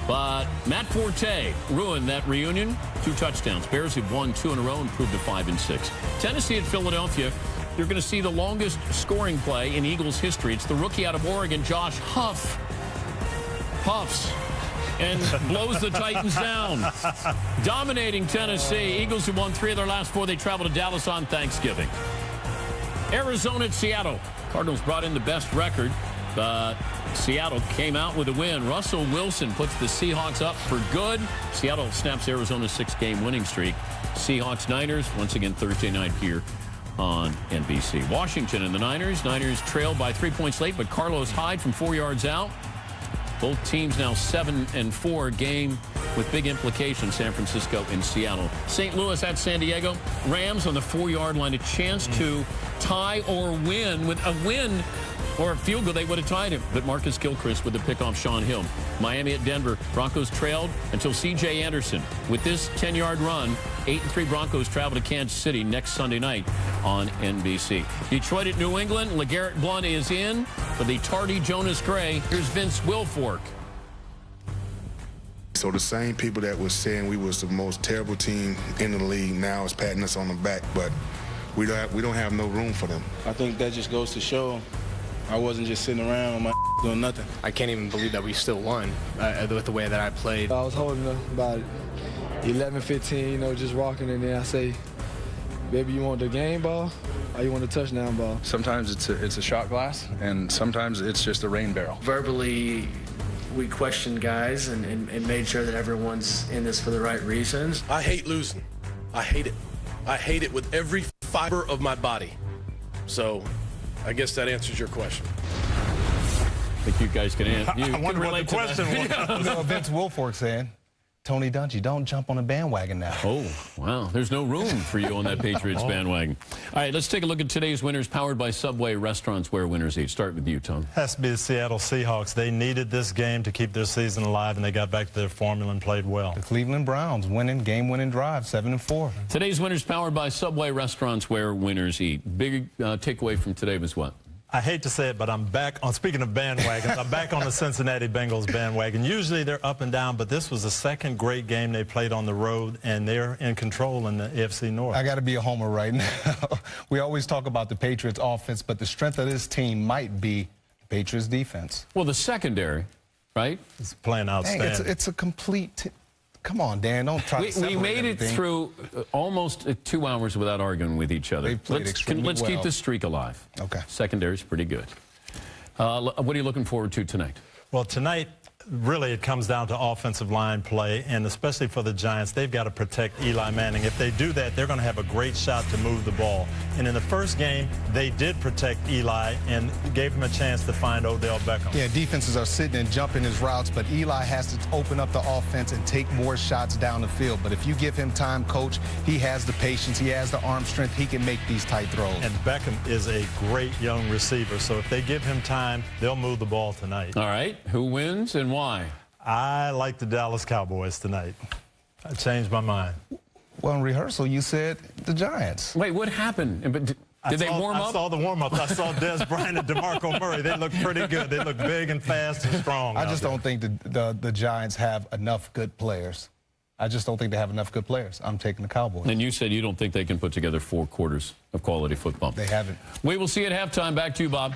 but Matt Forte ruined that reunion. 2 touchdowns. Bears have won 2 in a row, improved to 5-6. Tennessee at Philadelphia. You're going to see the longest scoring play in Eagles history. It's the rookie out of Oregon, Josh Huff. Puffs and blows the Titans down. Dominating Tennessee. Eagles have won 3 of their last 4. They travel to Dallas on Thanksgiving. Arizona at Seattle. Cardinals brought in the best record, but Seattle came out with a win. Russell Wilson puts the Seahawks up for good. Seattle snaps Arizona's 6-game winning streak. Seahawks-Niners, once again Thursday night here on NBC. Washington and the Niners. Niners trailed by 3 points late, but Carlos Hyde from 4 yards out. Both teams now 7-4, game with big implications, San Francisco and Seattle. St. Louis at San Diego. Rams on the 4-yard line, a chance to tie or win. With a win or a field goal, they would have tied him. But Marcus Gilchrist with the pick off Sean Hill. Miami at Denver. Broncos trailed until C.J. Anderson. With this 10-yard run, 8-3 Broncos travel to Kansas City next Sunday night on NBC. Detroit at New England. LeGarrette Blount is in for the tardy Jonas Gray. Here's Vince Wilfork. So the same people that was saying we was the most terrible team in the league now is patting us on the back, but we don't have no room for them. I think that just goes to show I wasn't just sitting around on my doing nothing. I can't even believe that we still won with the way that I played. I was holding about 11, 15, just walking, and then I say, baby, you want the game ball or you want the touchdown ball? Sometimes it's a shot glass, and sometimes it's just a rain barrel. Verbally, we questioned guys and made sure that everyone's in this for the right reasons. I hate losing. I hate it. I hate it with every fiber of my body. So I guess that answers your question. I think you guys can answer. I wonder what the question was. No, Vince Wilfork saying, Tony Dungy, don't jump on the bandwagon now. Oh, wow. There's no room for you on that Patriots bandwagon. All right, let's take a look at today's winners, powered by Subway Restaurants, where winners eat. Start with you, Tom. Has to be the Seattle Seahawks. They needed this game to keep their season alive, and they got back to their formula and played well. The Cleveland Browns winning, game-winning drive, 7-4. Today's winners, powered by Subway Restaurants, where winners eat. Big takeaway from today was what? I hate to say it, but I'm back on, speaking of bandwagons, I'm back on the Cincinnati Bengals bandwagon. Usually they're up and down, but this was the second great game they played on the road, and they're in control in the AFC North. I got to be a homer right now. We always talk about the Patriots offense, but the strength of this team might be Patriots defense. Well, the secondary, right? It's playing outstanding. Dang, it's a complete... Come on, Dan, don't try to separate We made everything. it through almost 2 hours without arguing with each other. Let's keep the streak alive. Okay. Secondary's pretty good. What are you looking forward to tonight? Well, tonight, really, it comes down to offensive line play, and especially for the Giants, they've got to protect Eli Manning. If they do that, they're going to have a great shot to move the ball. And in the first game, they did protect Eli and gave him a chance to find Odell Beckham. Yeah, defenses are sitting and jumping his routes, but Eli has to open up the offense and take more shots down the field. But if you give him time, Coach, he has the patience, he has the arm strength, he can make these tight throws. And Beckham is a great young receiver, so if they give him time, they'll move the ball tonight. All right, who wins and why? I like the Dallas Cowboys tonight. I changed my mind. Well, in rehearsal, you said the Giants. Wait, what happened? Did they warm up? I saw the warm-up. I saw Des Bryant and DeMarco Murray. They look pretty good. They look big and fast and strong. I just don't think the Giants have enough good players. I just don't think they have enough good players. I'm taking the Cowboys. And you said you don't think they can put together 4 quarters of quality football. They haven't. We will see at halftime. Back to you, Bob.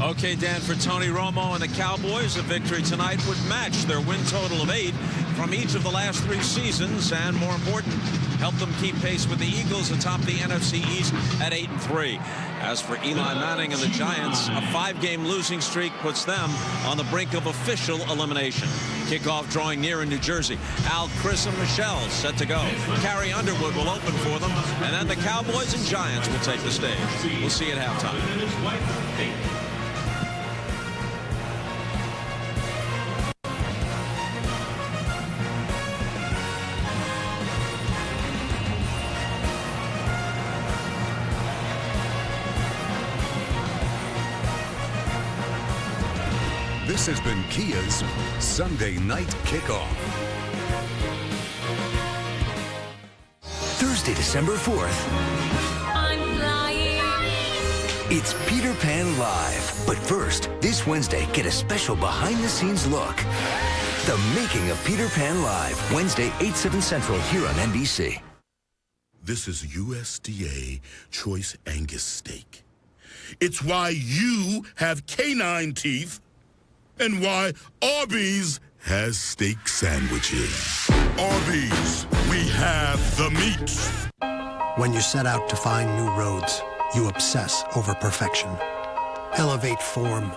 Okay, Dan, for Tony Romo and the Cowboys, a victory tonight would match their win total of 8 from each of the last 3 seasons, and more important, help them keep pace with the Eagles atop the NFC East at 8-3. As for Eli Manning and the Giants, a 5-game losing streak puts them on the brink of official elimination. Kickoff drawing near in New Jersey. Al, Chris, and Michelle set to go. Carrie Underwood will open for them, and then the Cowboys and Giants will take the stage. We'll see you at halftime. This has been Kia's Sunday Night Kickoff. Wednesday, December 4th, I'm flying. it's Peter Pan Live. But first, this Wednesday, get a special behind-the-scenes look. The making of Peter Pan Live, Wednesday, 8/7 Central, here on NBC. This is USDA Choice Angus Steak. It's why you have canine teeth and why Arby's has steak sandwiches. Arby's, we have the meat. When you set out to find new roads, you obsess over perfection, elevate form,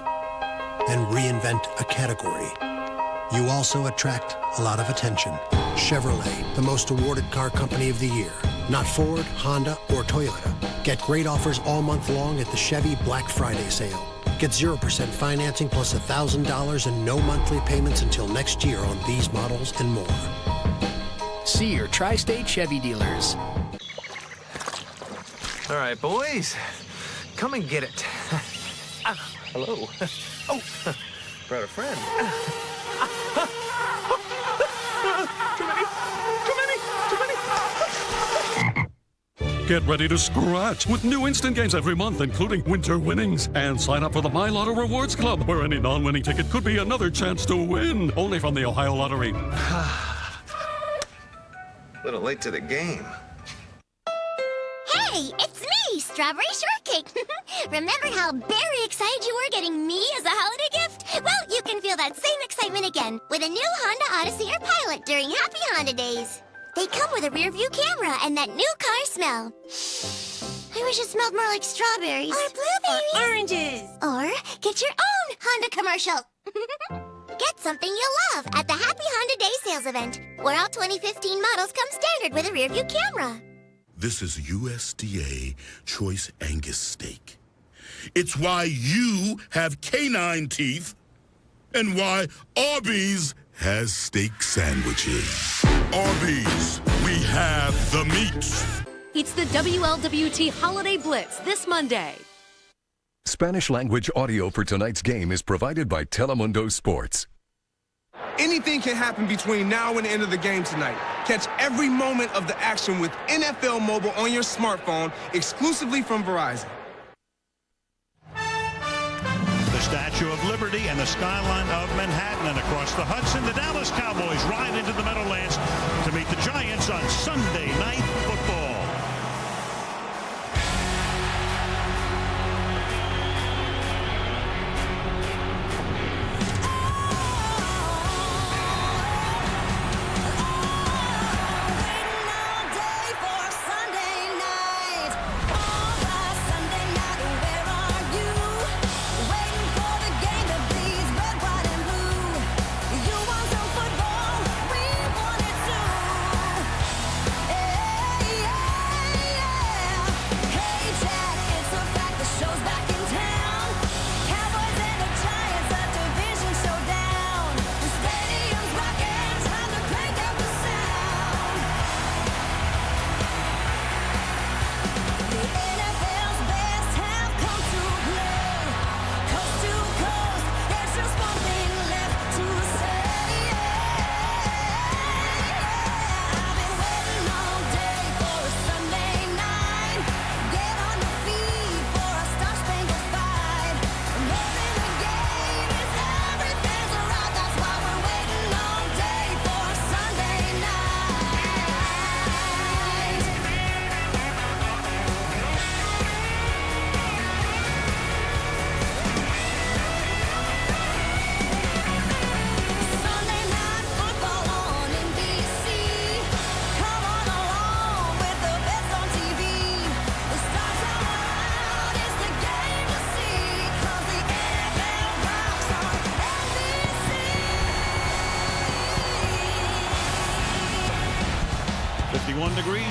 and reinvent a category. You also attract a lot of attention. Chevrolet, the most awarded car company of the year. Not Ford, Honda, or Toyota. Get great offers all month long at the Chevy Black Friday sale. Get 0% financing plus $1,000 and no monthly payments until next year on these models and more. See your Tri-State Chevy dealers. All right, boys, come and get it. Hello. Oh, brought a friend. Get ready to scratch with new instant games every month, including winter winnings. And sign up for the My Lotto Rewards Club, where any non-winning ticket could be another chance to win. Only from the Ohio Lottery. Little late to the game. Hey, it's me, Strawberry Shortcake. Remember how very excited you were getting me as a holiday gift? Well, you can feel that same excitement again with a new Honda Odyssey or Pilot during Happy Honda Days. They come with a rear-view camera and that new car smell. I wish it smelled more like strawberries. Or blueberries. Or oranges. Or get your own Honda commercial. Get something you'll love at the Happy Honda Day sales event, where all 2015 models come standard with a rear-view camera. This is USDA Choice Angus Steak. It's why you have canine teeth and why Arby's has steak sandwiches. Arby's, we have the meat. It's the WLWT Holiday Blitz this Monday. Spanish language audio for tonight's game is provided by Telemundo Sports. Anything can happen between now and the end of the game tonight. Catch every moment of the action with NFL Mobile on your smartphone, exclusively from Verizon. The Statue of Liberty and the skyline of Manhattan, and across the Hudson, the Dallas Cowboys ride into the Meadowlands to meet the Giants on Sunday Night Football. Degrees.